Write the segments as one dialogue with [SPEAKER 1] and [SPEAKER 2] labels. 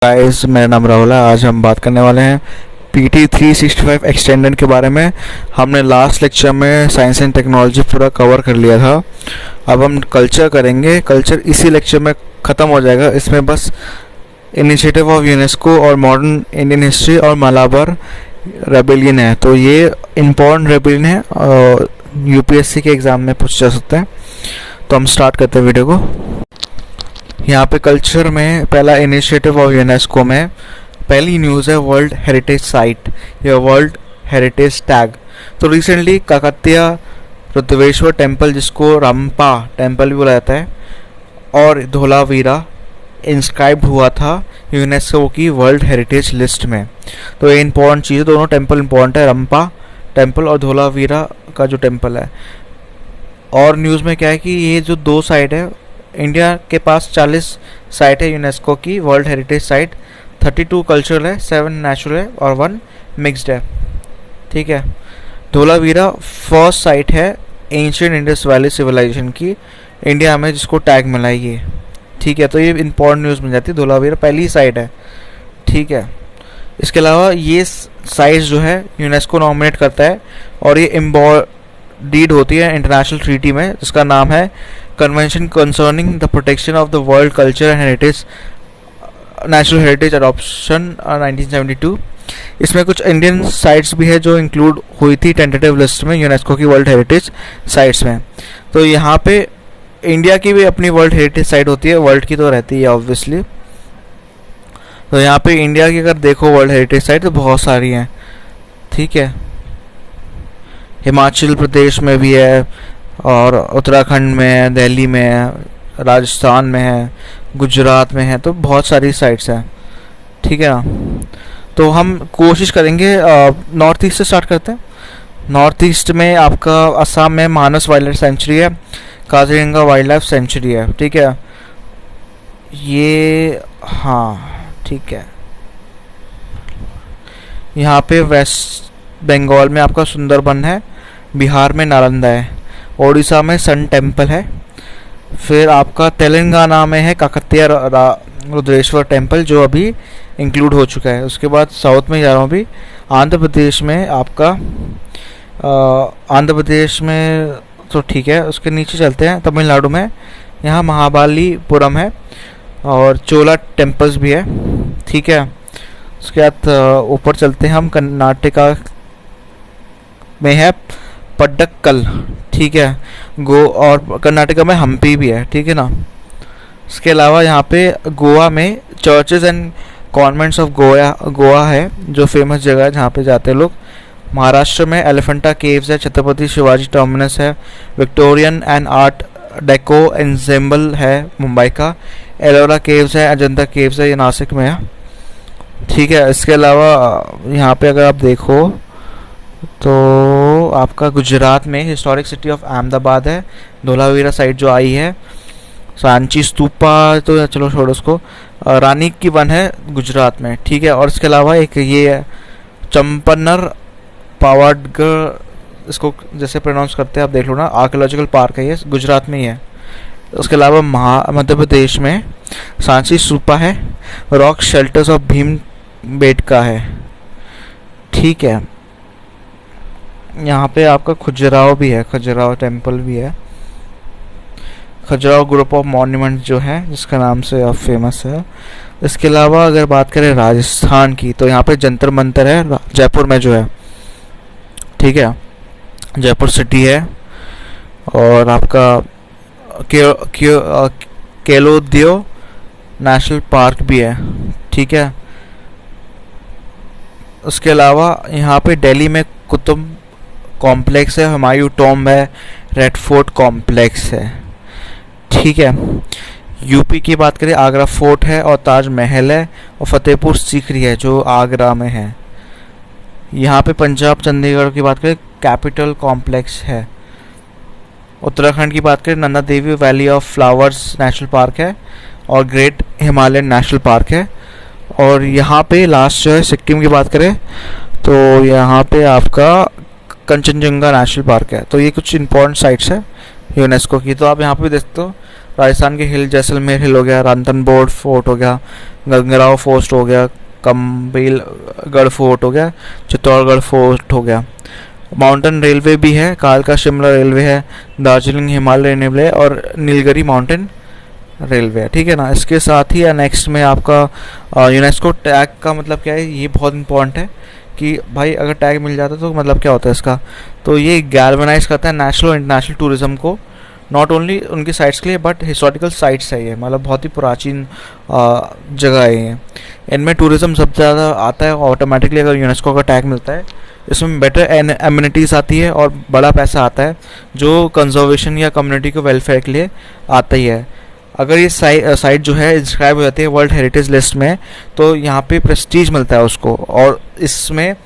[SPEAKER 1] Guys, मेरा नाम राहुल है। आज हम बात करने वाले हैं PT365 एक्सटेंडेड के बारे में। हमने लास्ट लेक्चर में साइंस एंड टेक्नोलॉजी पूरा कवर कर लिया था। अब हम कल्चर करेंगे। कल्चर इसी लेक्चर में ख़त्म हो जाएगा। इसमें बस इनिशिएटिव ऑफ यूनेस्को और मॉडर्न इंडियन हिस्ट्री और मलाबार रेबेलियन है। तो ये इम्पोर्टेंट रेबेलियन है और UPSC के एग्ज़ाम में पूछ जा सकते हैं। तो हम स्टार्ट करते हैं वीडियो को। यहाँ पे कल्चर में पहला इनिशिएटिव ऑफ यूनेस्को में पहली न्यूज़ है वर्ल्ड हेरिटेज साइट या वर्ल्ड हेरिटेज टैग। तो रिसेंटली काकतीय रुद्रेश्वर टेम्पल, जिसको रंपा टेम्पल भी बोला जाता है, और धोलावीरा इंस्क्राइब्ड हुआ था यूनेस्को की वर्ल्ड हेरिटेज लिस्ट में। तो ये इंपॉर्टेंट चीज़ है, दोनों टेम्पल इंपॉर्टेंट है, रंपा टेम्पल और धोलावीरा का जो टेम्पल है। और न्यूज़ में क्या है कि ये जो दो साइट है, इंडिया के पास 40 साइट है यूनेस्को की वर्ल्ड हेरिटेज साइट, 32 कल्चरल है, 7 नेचुरल है और 1 मिक्स्ड है। ठीक है। धोलावीरा फर्स्ट साइट है एंशिएंट इंडस वैली सिविलाइजेशन की इंडिया में, जिसको टैग मिला है ये। ठीक है। तो ये इंपॉर्टेंट न्यूज़ मिल जाती है, धोलावीरा पहली साइट है। ठीक है। इसके अलावा ये साइट जो है यूनेस्को नॉमिनेट करता है और ये एम्बॉडीड होती है इंटरनेशनल ट्रीटी में, जिसका नाम है convention concerning the protection of the world culture and heritage, national heritage adoption 1972। इसमें कुछ इंडियन साइट्स भी है जो इंक्लूड हुई थी टेंटेटिव लिस्ट में यूनेस्को की वर्ल्ड हेरिटेज साइट्स में। तो यहाँ पे इंडिया की भी अपनी वर्ल्ड हेरिटेज साइट होती है, वर्ल्ड की तो रहती है ऑब्वियसली। तो यहाँ पे इंडिया की अगर देखो वर्ल्ड हेरिटेज साइट तो बहुत सारी हैं। ठीक है। हिमाचल प्रदेश में भी है और उत्तराखंड में है, दिल्ली में है, राजस्थान में है, गुजरात में है, तो बहुत सारी साइट्स हैं। ठीक है ना। तो हम कोशिश करेंगे नॉर्थ ईस्ट से स्टार्ट करते हैं। नॉर्थ ईस्ट में आपका असम में मानस वाइल्ड लाइफ सेंचुरी है, काजीरंगा वाइल्ड लाइफ सेंचुरी है। ठीक है। ये हाँ ठीक है। यहाँ पे वेस्ट बंगाल में आपका सुंदरबन है, बिहार में नालंदा है, ओडिशा में सन टेम्पल है, फिर आपका तेलंगाना में है काकतीय रुद्रेश्वर टेम्पल जो अभी इंक्लूड हो चुका है। उसके बाद साउथ में जा रहा हूँ अभी, आंध्र प्रदेश में आपका आंध्र प्रदेश में तो ठीक है। उसके नीचे चलते हैं तमिलनाडु में, यहाँ महाबलीपुरम है और चोला टेम्पल्स भी है। ठीक है। उसके बाद ऊपर चलते हैं हम, कर्नाटका में है पड्डक्कल। ठीक है। और कर्नाटका में हम्पी भी है। ठीक है ना। इसके अलावा यहाँ पे गोवा में churches and convents of Goa है, जो फेमस जगह है जहाँ पे जाते हैं लोग। महाराष्ट्र में एलिफेंटा केव्स है, छत्रपति शिवाजी टर्मिनस है, Victorian and art deco ensemble है मुंबई का, एलोरा केव्स है, अजंता केव्स है, ये नासिक में है। ठीक है। इसके अलावा यहाँ पे अगर आप देखो तो आपका गुजरात में हिस्टोरिक सिटी ऑफ अहमदाबाद है, धोलावीरा साइट जो आई है, सांची स्तूपा तो चलो छोड़ो उसको, रानी की वन है गुजरात में। ठीक है। और इसके अलावा एक ये है चंपन्नर पावाडगढ़, इसको जैसे प्रोनाउंस करते हैं आप देख लो ना, आर्कियोलॉजिकल पार्क है, ये गुजरात में ही है। उसके अलावा मध्य प्रदेश में सांची स्तूपा है, rock shelters of Bhim Betka है। ठीक है। यहाँ पे आपका खजुराहो भी है, खजुराहो टेम्पल भी है, खजुराहो ग्रुप ऑफ मॉन्यूमेंट जो है, जिसका नाम से अब फेमस है। इसके अलावा अगर बात करें राजस्थान की, तो यहाँ पे जंतर मंतर है जयपुर में जो है। ठीक है। जयपुर सिटी है और आपका केलोदियो नेशनल पार्क भी है। ठीक है। उसके अलावा यहाँ पे दिल्ली में कुतुब कॉम्प्लेक्स है, हुमायूं टॉम्ब है, रेड फोर्ट कॉम्प्लेक्स है। ठीक है। यूपी की बात करें, आगरा फोर्ट है और ताज महल है, और फतेहपुर सीकरी है जो आगरा में है। यहाँ पे पंजाब चंडीगढ़ की बात करें, कैपिटल कॉम्प्लेक्स है। उत्तराखंड की बात करें, Nanda Devi valley of flowers national park है और ग्रेट हिमालयन नेशनल पार्क है। और यहाँ पे लास्ट जो है सिक्किम की बात करें तो यहाँ पे आपका कंचनजंगा नेशनल पार्क है। तो ये कुछ इंपॉर्टेंट साइट्स है यूनेस्को की। तो आप यहाँ पे देख सकते हो राजस्थान के हिल जैसलमेर हिल हो गया, रणथंभौर फोर्ट हो गया, गंगराव फोर्ट हो गया, कम्बेलगढ़ फोर्ट हो गया, चित्तौड़गढ़ फोर्ट हो गया। माउंटेन रेलवे भी है, कालका शिमला रेलवे है, दार्जिलिंग हिमालय रेलवे और नीलगिरी माउंटेन रेलवे है। ठीक है ना। इसके साथ ही नेक्स्ट में आपका यूनेस्को टैग का मतलब क्या है, ये बहुत इंपॉर्टेंट है कि भाई अगर टैग मिल जाता है तो मतलब क्या होता है इसका। तो ये गैल्वनाइज करता है नेशनल और इंटरनेशनल टूरिज्म को, नॉट ओनली उनकी साइट्स के लिए बट हिस्टोरिकल साइट्स है ये, मतलब बहुत ही प्राचीन जगह है ये। इनमें टूरिज्म सबसे ज़्यादा आता है ऑटोमेटिकली अगर यूनेस्को का टैग मिलता है। इसमें बेटर एमिनिटीज़ आती है और बड़ा पैसा आता है जो कंजर्वेशन या कम्युनिटी के वेलफेयर के लिए आता ही है। अगर ये साइट जो है इंस्क्राइब हो जाती है वर्ल्ड हेरिटेज लिस्ट में तो यहाँ पे प्रेस्टीज मिलता है उसको, और इसमें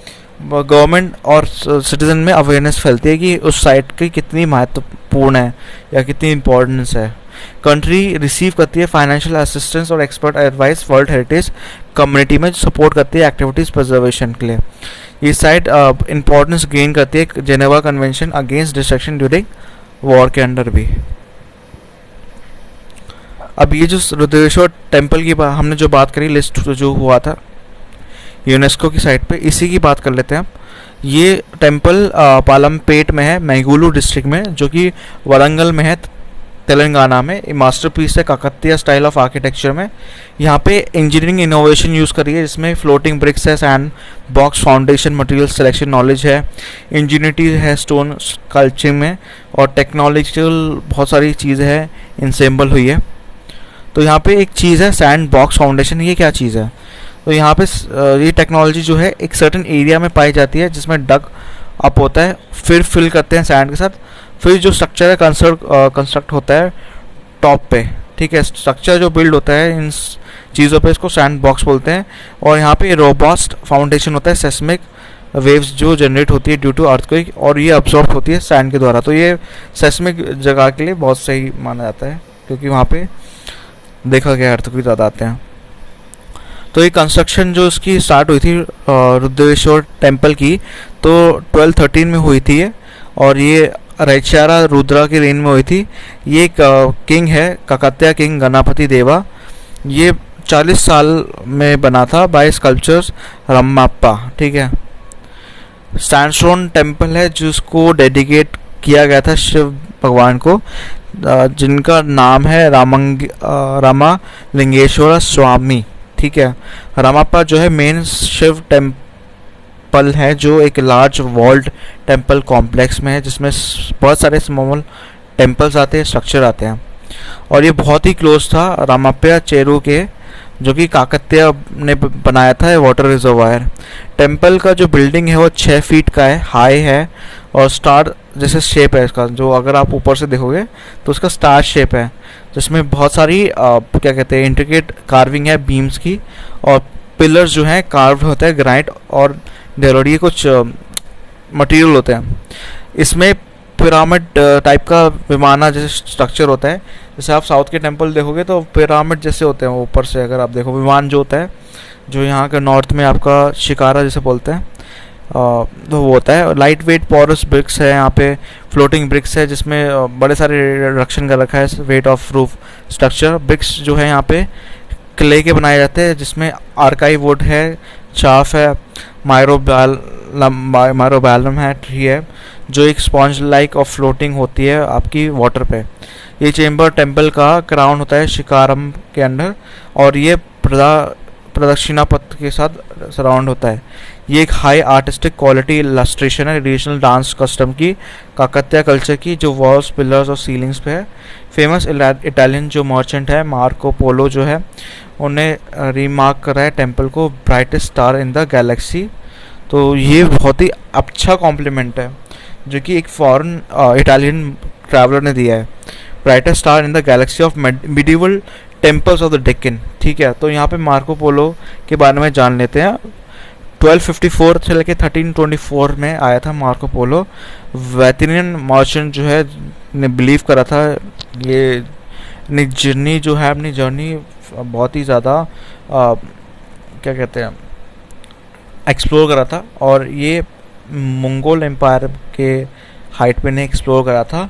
[SPEAKER 1] गवर्नमेंट और सिटीजन में अवेयरनेस फैलती है कि उस साइट की कितनी महत्वपूर्ण है या कितनी इम्पोर्टेंस है। कंट्री रिसीव करती है फाइनेंशियल असिस्टेंस और expert advice world heritage community में सपोर्ट करती है एक्टिविटीज़ प्रिजर्वेशन के लिए। ये साइट इम्पोर्टेंस गेन करती है Geneva convention against destruction during war के अंडर भी। अब ये जो रुद्रेश्वर टेम्पल की हमने जो बात करी, लिस्ट जो हुआ था यूनेस्को की साइट पे, इसी की बात कर लेते हैं। ये टेम्पल पालमपेट में है, मैंगलोर डिस्ट्रिक्ट में, जो कि वरंगल में है तेलंगाना में। ये मास्टरपीस है काकतीय स्टाइल ऑफ आर्किटेक्चर में। यहाँ पे इंजीनियरिंग इनोवेशन यूज़ करी है जिसमें फ्लोटिंग ब्रिक्स है, sand box foundation material selection knowledge है, इंजीनियरिटी है स्टोन स्कल्पचरिंग में, और टेक्नोलॉजिकल बहुत सारी चीज़ें हैं इंसेंबल हुई है। तो यहाँ पे एक चीज़ है सैंड बॉक्स फाउंडेशन। ये क्या चीज़ है? तो यहाँ पे ये टेक्नोलॉजी जो है एक सर्टेन एरिया में पाई जाती है जिसमें डग अप होता है, फिर फिल करते हैं सैंड के साथ, फिर जो स्ट्रक्चर है कंस्ट्रक्ट होता है टॉप पे। ठीक है, स्ट्रक्चर जो बिल्ड होता है इन चीज़ों पे इसको सैंड बॉक्स बोलते हैं। और यहाँ पे रोबस्ट फाउंडेशन होता है, सेस्मिक वेव्स जो जनरेट होती है ड्यू टू अर्थक्वेक, और ये अब्सॉर्ब होती है सैंड के द्वारा। तो ये सेस्मिक जगह के लिए बहुत सही माना जाता है क्योंकि वहाँ पे देखा गया अर्थक्वेक ज़्यादा आते हैं। तो ये कंस्ट्रक्शन जो इसकी स्टार्ट हुई थी रुद्रेश्वर टेम्पल की, तो 1213 में हुई थी ये, और ये रैचारा रुद्रा की रेन में हुई थी। ये एक किंग है काकतीय किंग गणपति देवा। ये 40 साल में बना था बाय स्कल्पचर्स रम्माप्पा। ठीक है, सैंडस्टोन टेम्पल है जिसको डेडिकेट किया गया था शिव भगवान को, जिनका नाम है रामालिंगेश्वर स्वामी। ठीक है, रामाप्पा जो है मेन शिव टेम्पल है जो एक लार्ज वॉल्ड टेम्पल कॉम्प्लेक्स में है जिसमें बहुत सारे स्मॉल टेम्पल्स आते हैं, स्ट्रक्चर आते हैं। और ये बहुत ही क्लोज था रामाप्पा चेरू के, जो कि काकतीय ने बनाया था वाटर रिजर्वायर। टेम्पल का जो बिल्डिंग है वो 6 फीट का है, हाई है, और स्टार जैसे शेप है इसका, जो अगर आप ऊपर से देखोगे तो उसका स्टार शेप है, जिसमें बहुत सारी क्या कहते हैं इंट्रिकेट कार्विंग है बीम्स की, और पिलर्स जो हैं कार्व्ड होते हैं ग्रानाइट और डेलोडी कुछ मटेरियल होते हैं। इसमें पिरामिड टाइप का विमाना जैसे स्ट्रक्चर होता है, जैसे आप साउथ के टेम्पल देखोगे तो पिरामिड जैसे होते हैं ऊपर से, अगर आप देखो विमान जो होता है, जो यहाँ के नॉर्थ में आपका शिकारा जैसे बोलते हैं, तो वो होता है। लाइट वेट पोरस ब्रिक्स है यहाँ पे, फ्लोटिंग ब्रिक्स है जिसमें बड़े सारे रिडक्शन कर रखा है weight of roof structure. Bricks जो है यहाँ पे क्ले के बनाए जाते हैं जिसमें आर्काइव वुड है, चाफ है, माइरोबैलम है, ट्री है, जो एक स्पॉन्ज लाइक और फ्लोटिंग होती है आपकी वाटर पे। ये चेम्बर टेम्पल का क्राउन होता है शिकारम के अंदर, और ये प्रदक्षिणा पथ के साथ सराउंड होता है। ये एक हाई आर्टिस्टिक क्वालिटी इलस्ट्रेशन है रीजनल डांस कस्टम की, काकतीय कल्चर की, जो वॉल्स पिलर्स और सीलिंग्स पे है। फेमस इटालियन जो मर्चेंट है मार्को पोलो जो है, उन्हें रिमार्क करा है टेम्पल को brightest star in the Galaxy. तो ये बहुत ही अच्छा कॉम्प्लीमेंट है जो कि एक फॉरेन इटालियन ट्रैवलर ने दिया है, brightest star in the Galaxy of medieval temples of the Deccan. ठीक है, तो यहाँ पे मार्को पोलो के बारे में जान लेते हैं। 1254 से लेकर 1324 में आया था मार्को पोलो। वेतिनियन मर्चेंट जो है ने बिलीव करा था ये अपनी जर्नी जो है, अपनी जर्नी बहुत ही ज़्यादा क्या कहते हैं एक्सप्लोर करा था, और ये मंगोल एम्पायर के हाइट पे ने एक्सप्लोर करा था।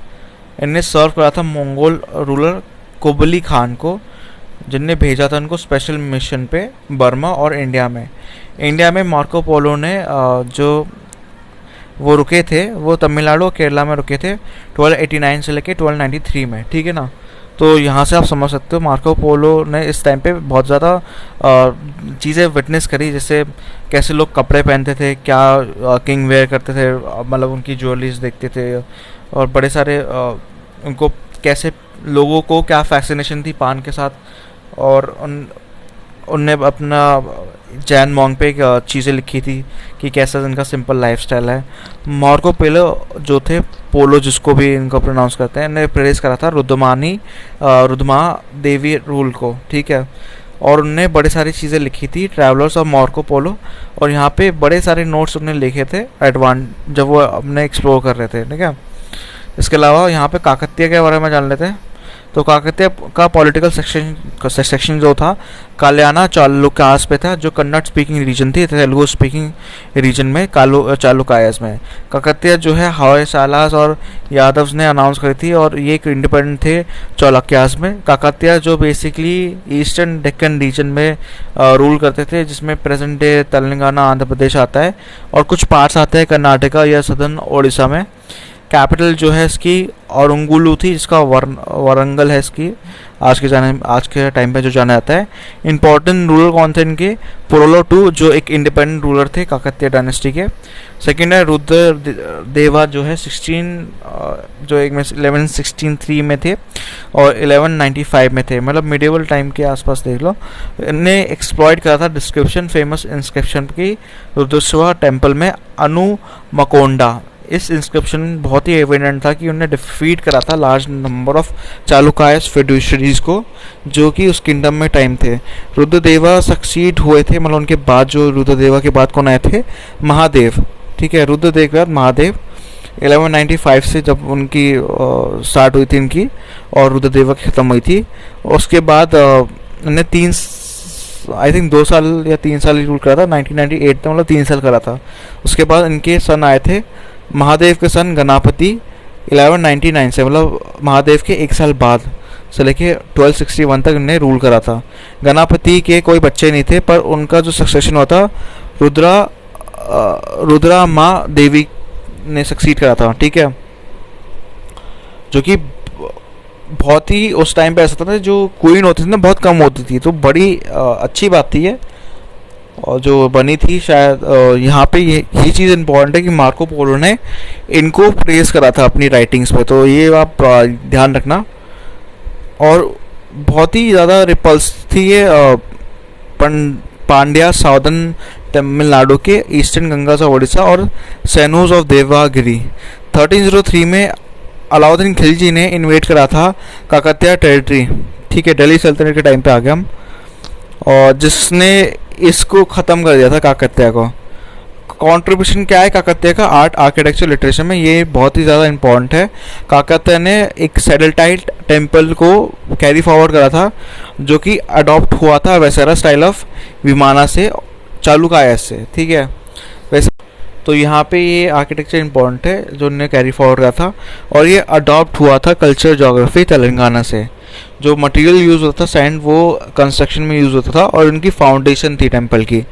[SPEAKER 1] इन्हें सर्व करा था मंगोल रूलर कुबली खान को, जिनने भेजा था उनको स्पेशल मिशन पे बर्मा और इंडिया में मार्को पोलो ने जो वो रुके थे वो तमिलनाडु और केरला में रुके थे 1289 से लेके 1293 में, ठीक है ना। तो यहाँ से आप समझ सकते हो मार्को पोलो ने इस टाइम पे बहुत ज़्यादा चीज़ें विटनेस करी, जैसे कैसे लोग कपड़े पहनते थे, क्या किंग वेयर करते थे, मतलब उनकी ज्वेलरीज देखते थे, और बड़े सारे उनको कैसे लोगों को क्या फैसिनेशन थी पान के साथ, और उनने अपना जैन मॉन्ग पे चीज़ें लिखी थी कि कैसा इनका सिंपल लाइफस्टाइल है। मार्को पोलो जो थे, पोलो जिसको भी इनको प्रोनाउंस करते हैं, इन्हें प्रेस करा था रुद्रमा देवी रूल को, ठीक है। और उनने बड़े सारी चीज़ें लिखी थी ट्रैवलर्स ऑफ मार्को पोलो, और यहाँ पे बड़े सारे नोट्स उन्होंने लिखे थे जब वो अपने एक्सप्लोर कर रहे थे, ठीक है। इसके अलावा यहाँ पे काकतीय के बारे में जान लेते हैं। तो काकतीय का पॉलिटिकल सेक्शन जो था काल्याना चालुक्यास पे था, जो कन्नड़ स्पीकिंग रीजन थी, तेलुगु स्पीकिंग रीजन में चालुक्यास में। काकतीय जो है होयसालास और यादव्स ने अनाउंस करी थी, और ये एक इंडिपेंडेंट थे चालुक्यास में। काकतीय जो बेसिकली ईस्टर्न डेक्कन रीजन में रूल करते थे, जिसमें प्रेजेंट डे तेलंगाना आंध्र प्रदेश आता है, और कुछ पार्ट्स आते हैं कर्नाटका या सदर्न ओडिशा में। कैपिटल जो है इसकी औरंगुलू थी, जिसका वारंगल है इसकी आज के टाइम पे जो जाना जाता है। इंपॉर्टेंट रूलर कौन थे इनके? पोलो II जो एक इंडिपेंडेंट रूलर थे काकतीय डायनेस्टी के। सेकंड है रुद्रदेवा जो है 1163 में थे और 1195 में थे, मतलब मिडिवल टाइम के आसपास देख लो। इन्हें एक्सप्लॉइट करा था डिस्क्रिप्शन फेमस इंस्क्रिप्शन की रुद्रस्वा टेम्पल में अनुमकोंडा। इस इंस्क्रिप्शन बहुत ही एविडेंट था कि उन्होंने डिफीट करा था लार्ज नंबर ऑफ चालुकायस फिड्यूशरीज को, जो कि उस किंगडम में टाइम थे। रुद्रदेवा सक्सीड हुए थे, मतलब उनके बाद जो रुद्रदेवा के बाद कौन आए थे? महादेव, ठीक है। रुद्रदेव के बाद महादेव 1195 से जब उनकी स्टार्ट हुई थी इनकी, और रुद्रदेवा की ख़त्म हुई थी। उसके बाद उन्होंने 2 साल या 3 साल रूल करा था 1998 तक, मतलब 3 साल करा था। उसके बाद इनके सन आए थे महादेव के सन गणपति 1199 से, मतलब महादेव के 1 साल बाद से लेके 1261 तक इन्हें रूल करा था। गणपति के कोई बच्चे नहीं थे, पर उनका जो सक्सेशन हुआ था रुद्रा माँ देवी ने सक्सीड करा था, ठीक है। जो कि बहुत ही उस टाइम पे ऐसा था, जो क्वीन होती थी ना बहुत कम होती थी, तो बड़ी अच्छी बात थी ये, और जो बनी थी शायद यहाँ पे ये चीज़ इम्पोर्टेंट है कि मार्को पोलो ने इनको प्रेस करा था अपनी राइटिंग्स पे, तो ये आप ध्यान रखना। और बहुत ही ज़्यादा रिपल्स थी ये पांड्या साउदर्न तमिलनाडु के ईस्टर्न गंगास ऑफ ओडिशा और सैनूज ऑफ देवागिरी। 1303 में अलाउद्दीन खिलजी ने इन्वेट करा था काकतीय टेरिटरी, ठीक है, दिल्ली सल्तनत के टाइम पे आ गया हम, और जिसने इसको ख़त्म कर दिया था काकतीय को। कंट्रीब्यूशन क्या है काकतीय का? आर्ट, आर्किटेक्चर, लिटरेचर में ये बहुत ही ज़्यादा इम्पोर्टेंट है। काकतीय ने एक सैटेलाइट टेम्पल को कैरी फॉरवर्ड करा था, जो कि अडॉप्ट हुआ था वैसेरा स्टाइल ऑफ विमाना से, चालुकायस से, ठीक है। वैसे तो यहाँ पे ये आर्किटेक्चर इम्पोर्टेंट है जो उन्होंने कैरी फॉरवर्ड करा था, और ये अडॉप्ट हुआ था कल्चर जोग्राफी तेलंगाना से। जो मटेरियल यूज़ होता था सैंड, वो कंस्ट्रक्शन में यूज़ होता था, और उनकी फाउंडेशन थी टेंपल की,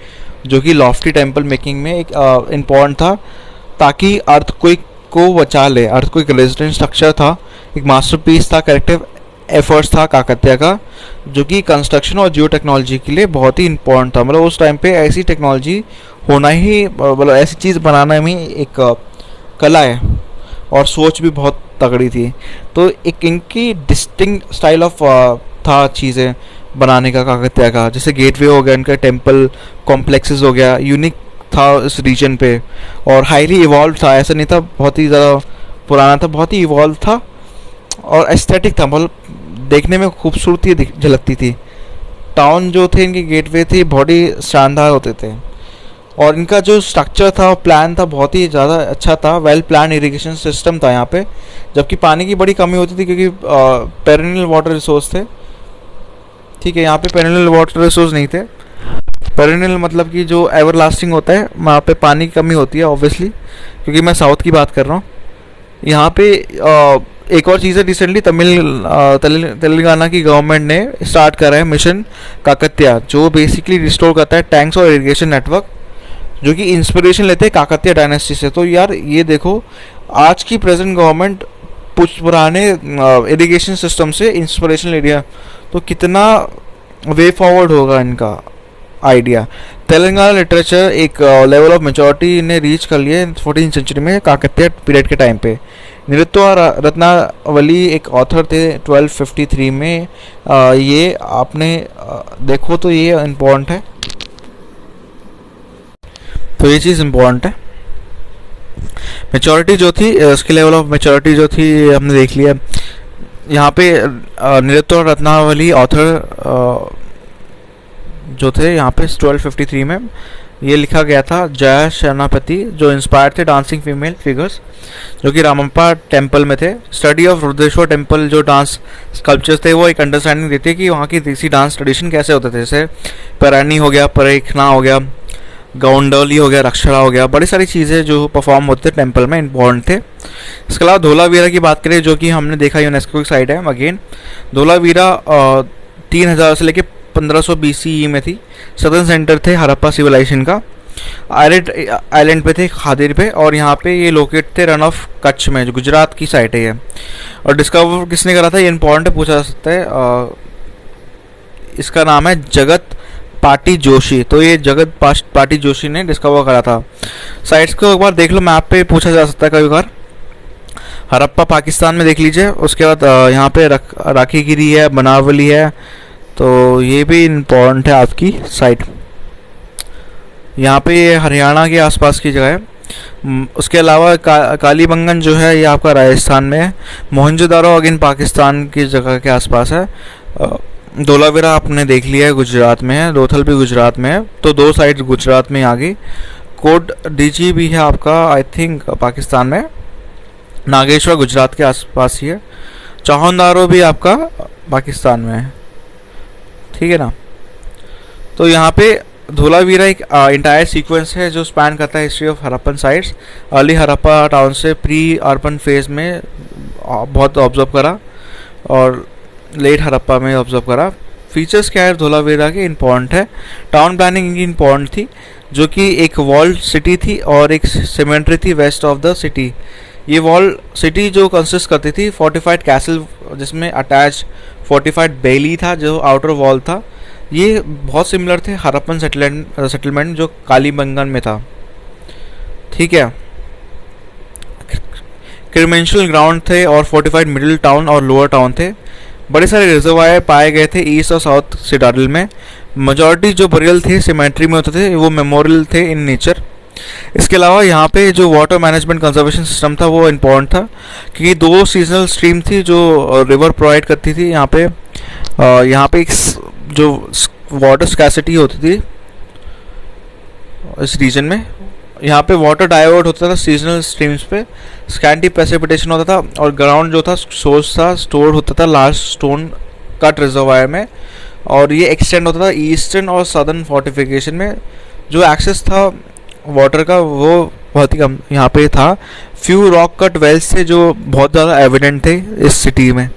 [SPEAKER 1] जो कि लॉफ्टी टेंपल मेकिंग में एक इम्पॉर्टेंट था, ताकि अर्थक्वेक को बचा ले। अर्थक्वेक रेजिस्टेंट स्ट्रक्चर था, एक मास्टरपीस था, करेक्टिव एफर्ट्स था काकतीय का, जो कि कंस्ट्रक्शन और जियो टेक्नोलॉजी के लिए बहुत ही इम्पोर्टेंट था। मतलब उस टाइम पे ऐसी टेक्नोलॉजी होना ही, मतलब ऐसी चीज़ बनाना में एक कला है, और सोच भी बहुत तगड़ी थी। तो एक इनकी डिस्टिंक्ट स्टाइल ऑफ था चीज़ें बनाने का काकतीय का, जैसे गेटवे हो गया, इनका टेंपल कॉम्प्लेक्सेस हो गया, यूनिक था इस रीजन पे, और हाईली इवॉल्व था। ऐसा नहीं था बहुत ही ज़्यादा पुराना था, बहुत ही इवॉल्व था, और एस्थेटिक था, मतलब देखने में खूबसूरती झलकती थी। टाउन जो थे इनके गेटवे थे बहुत ही शानदार होते थे, और इनका जो स्ट्रक्चर था, प्लान था, बहुत ही ज़्यादा अच्छा था। वेल प्लान इरिगेशन सिस्टम था यहाँ पे, जबकि पानी की बड़ी कमी होती थी क्योंकि पेरिनियल वाटर रिसोर्स थे, ठीक है। यहाँ पे पेरिनियल वाटर रिसोर्स नहीं थे। पेरिनियल मतलब कि जो एवरलास्टिंग होता है, वहाँ पे पानी की कमी होती है ऑब्वियसली, क्योंकि मैं साउथ की बात कर रहा हूँ। यहाँ पे एक और चीज़ है, रिसेंटली तेलंगाना की गवर्नमेंट ने स्टार्ट करा है मिशन काकतिया, जो बेसिकली रिस्टोर करता है टैंक्स और इरिगेशन नेटवर्क, जो कि इंस्पिरेशन लेते हैं काकतिया डायनेस्टी से। तो यार ये देखो, आज की प्रेजेंट गवर्नमेंट पुराने इरिगेशन सिस्टम से इंस्पिरेशन ले रहा, तो कितना वे फॉरवर्ड होगा इनका आइडिया। तेलंगाना लिटरेचर एक लेवल ऑफ मेचोरिटी ने रीच कर लिया 14th सेंचुरी में काकतिया पीरियड के टाइम पे। नृत्य रत्नावली एक ऑथर थे 1253 में। ये आपने देखो तो ये इम्पोर्टेंट है, तो ये चीज़ इम्पोर्टेंट है। मेचोरिटी जो थी, उसके लेवल ऑफ मेचोरिटी जो थी हमने देख लिया। यहाँ पे नृत्य रत्नावली ऑथर जो थे यहाँ पे 1253 में ये लिखा गया था। जया सेनापति जो इंस्पायर थे डांसिंग फीमेल फिगर्स, जो कि रामप्पा टेम्पल में थे। स्टडी ऑफ रुद्रेश्वर टेम्पल जो डांस स्कल्पचर्स थे, वो एक अंडरस्टैंडिंग देती है कि वहाँ की देसी डांस ट्रेडिशन कैसे होते थे। जैसे पैरानी हो गया, परेखना हो गया, गौंडोली हो गया, रक्षड़ा हो गया, बड़ी सारी चीज़ें जो परफॉर्म होते थे टेम्पल में इम्पोर्टेंट थे। इसके अलावा धोलावीरा की बात करें, जो कि हमने देखा यूनेस्को की साइट है। अगेन धोलावीरा 3000 से लेके 1500 BCE में थी। सदर्न सेंटर थे हड़प्पा सिविलाइजेशन का। आइलैंड पे थे, खादिर पे, और यहाँ पे ये लोकेट थे रन ऑफ कच्छ में, जो गुजरात की साइट है ये। और डिस्कवर किसने करा था, ये इंपॉर्टेंट पूछा जा सकता है। इसका नाम है जगत पाटी जोशी। तो ये जगत पाटी जोशी ने डिस्कवर करा था। साइट्स को एक बार देख लो, मैप पे पूछा जा सकता है कई बार। हड़प्पा पाकिस्तान में देख लीजिए। उसके बाद यहाँ पे राखीगिरी है, बनावली है, तो ये भी इम्पोर्टेंट है आपकी साइट। यहाँ पे ये हरियाणा के आसपास की जगह है। उसके अलावा कालीबंगन जो है ये आपका राजस्थान में है। मोहनजोदारो अगेन पाकिस्तान की जगह के आसपास है। धोलावीरा आपने देख लिया है, गुजरात में है। लोथल भी गुजरात में है, तो दो साइड गुजरात में आ गई। कोट डीजी भी है आपका आई थिंक पाकिस्तान में। नागेश्वर गुजरात के आसपास ही है। चौहनदारो भी आपका पाकिस्तान में है, ठीक है ना। तो यहाँ पे धोलावीरा एक इंटायर सीक्वेंस है जो स्पैन करता है history of Harappan sites. Early Harappa town से प्री अर्बन फेज में बहुत ऑब्जर्व करा, और लेट हड़प्पा में ऑब्जर्व करा। फीचर्स क्या है धोलावीरा के, इम्पॉर्टेंट है। टाउन प्लानिंग इनकी इम्पॉर्टेंट थी, जो कि एक वॉल्ड सिटी थी और एक सेमेंट्री थी वेस्ट ऑफ द सिटी। ये वॉल सिटी जो कंसिस्ट करती थी फोर्टिफाइड कैसल, जिसमें अटैच फोर्टिफाइड बेली था जो आउटर वॉल था। ये बहुत सिमिलर थे हड़प्पन सेटलमेंट जो कालीबंगन में था, ठीक है। क्रिमेंशियल ग्राउंड थे और फोर्टिफाइड मिडिल टाउन और लोअर टाउन थे। बड़े सारे रिजर्वायर पाए गए थे ईस्ट और साउथ सिटाडल में। मेजॉरिटी जो बरियल थे सिमेट्री में होते थे, वो मेमोरियल थे इन नेचर। इसके अलावा यहाँ पे जो वाटर मैनेजमेंट कंजर्वेशन सिस्टम था वो इम्पोर्टेंट था, क्योंकि दो सीजनल स्ट्रीम थी जो रिवर प्रोवाइड करती थी। यहाँ पे एक जो वाटर स्कैसिटी होती थी इस रीजन में, यहाँ पे वाटर डाइवर्ट होता था सीजनल स्ट्रीम्स पे, स्कैंटी प्रेसिपिटेशन होता था, और ग्राउंड जो था सोर्स था स्टोर होता था लार्ज स्टोन कट रिजर्वायर में, और ये एक्सटेंड होता था ईस्टर्न और सदर्न फोर्टिफिकेशन में। जो एक्सेस था वाटर का वो बहुत ही कम यहाँ पे था। फ्यू रॉक कट वेल्स थे जो बहुत ज़्यादा एविडेंट थे इस सिटी में।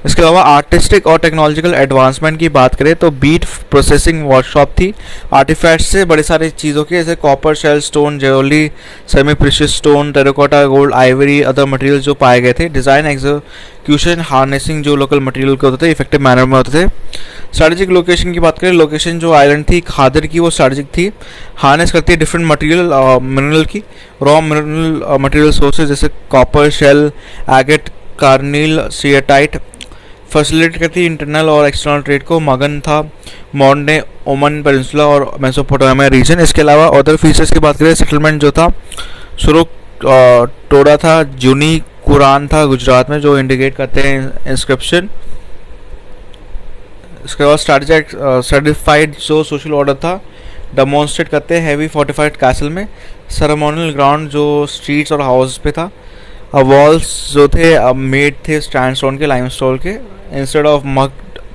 [SPEAKER 1] इसके अलावा आर्टिस्टिक और टेक्नोलॉजिकल एडवांसमेंट की बात करें तो बीट प्रोसेसिंग वर्कशॉप थी। आर्टिफैक्ट्स से बड़े सारे चीज़ों के, जैसे copper shell stone, jewellery, semi precious stone, terracotta, gold, ivory, other material जो पाए गए थे। डिज़ाइन एग्जीक्यूशन हार्नेसिंग जो लोकल मटेरियल के होते थे इफेक्टिव मैनर में होते थे। स्ट्रेटेजिक लोकेशन की बात करें, लोकेशन जो आइलैंड थी खादिर की वो स्ट्रेटेजिक थी। हार्नेस करती है डिफरेंट मटेरियल मिनरल की, रॉ मिनरल मटेरियल सोर्सेज जैसे कॉपर शेल, एगेट, कार्निल, सिएटाइट। फैसिलिटेट करती इंटरनल और एक्सटर्नल ट्रेड को। मगन था मॉडर्न डे ओमन पेनिनसुला और मेसोपोटामिया रीजन। इसके अलावा अदर फीचर्स की बात करें, सेटलमेंट जो था सुरुक टोड़ा था, जूनी कुरान था गुजरात में जो इंडिकेट करते हैं इंस्क्रिप्शन। इसके बाद स्ट्रेटिफाइड जो सोशल ऑर्डर था डेमोन्स्ट्रेट करते हैं हैवी फोर्टिफाइड कैसल में। सेरेमोनियल ग्राउंड जो स्ट्रीट्स और हाउस पे था। वॉल्स जो थे मेड थे स्टैंडस्टोन के, लाइमस्टोन के, इंस्टेड ऑफ मग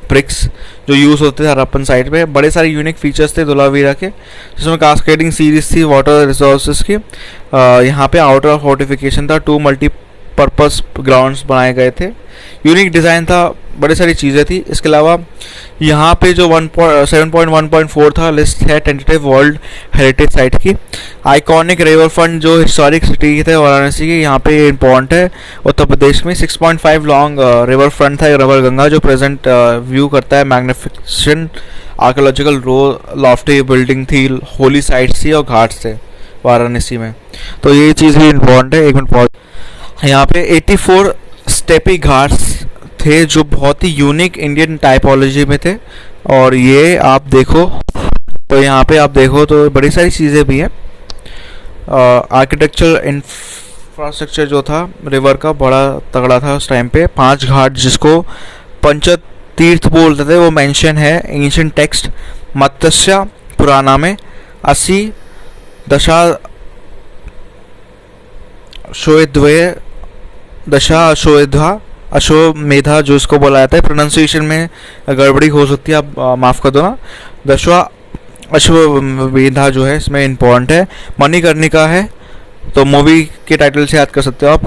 [SPEAKER 1] ब्रिक्स जो यूज़ होते थे हड़प्पन साइड पे। बड़े सारे यूनिक फीचर्स थे धोलावीरा के, जिसमें कास्केडिंग सीरीज थी वाटर रिसोर्सेज की। यहाँ पे आउटर फोर्टिफिकेशन था, 2 मल्टी पर्पस ग्राउंड्स बनाए गए थे, यूनिक डिज़ाइन था, बड़ी सारी चीज़ें थी। इसके अलावा यहाँ पे जो 7.1.4 था लिस्ट है टेंटेटिव वर्ल्ड हेरिटेज साइट की। आइकॉनिक रिवर फ्रंट जो हिस्टोरिक सिटी थे वाराणसी की, यहाँ पे इम्पॉर्टेंट है उत्तर प्रदेश में। 6.5 लॉन्ग रिवर फ्रंट था रिवर गंगा, जो प्रेजेंट व्यू करता है मैग्निफिसेंट आर्कोलॉजिकल रो, लॉफ्टी बिल्डिंग थी, होली साइट्स थी और घाट्स थे वाराणसी में। तो ये चीज़ भी इम्पोर्टेंट है। एक मिनट पॉज। यहाँ पे 84 स्टेपी घाट्स थे जो बहुत ही यूनिक इंडियन टाइपोलॉजी में थे। और ये आप देखो तो यहाँ पे आप देखो तो बड़ी सारी चीज़ें भी हैं। आर्किटेक्चरल इंफ्रास्ट्रक्चर जो था रिवर का बड़ा तगड़ा था उस टाइम पे। 5 घाट जिसको पंचतीर्थ बोलते थे वो मेंशन है एंशिएंट टेक्स्ट मत्स्य पुराना में। 80 दशा अश्वमेधा अश्वमेधा जो इसको बोला जाता है, प्रोनाउंसिएशन में गड़बड़ी हो सकती है, आप माफ़ कर दो ना। दशवा अश्वमेधा जो है इसमें इम्पोर्टेंट है। मणिकर्णिका है तो मूवी के टाइटल से याद कर सकते हो आप।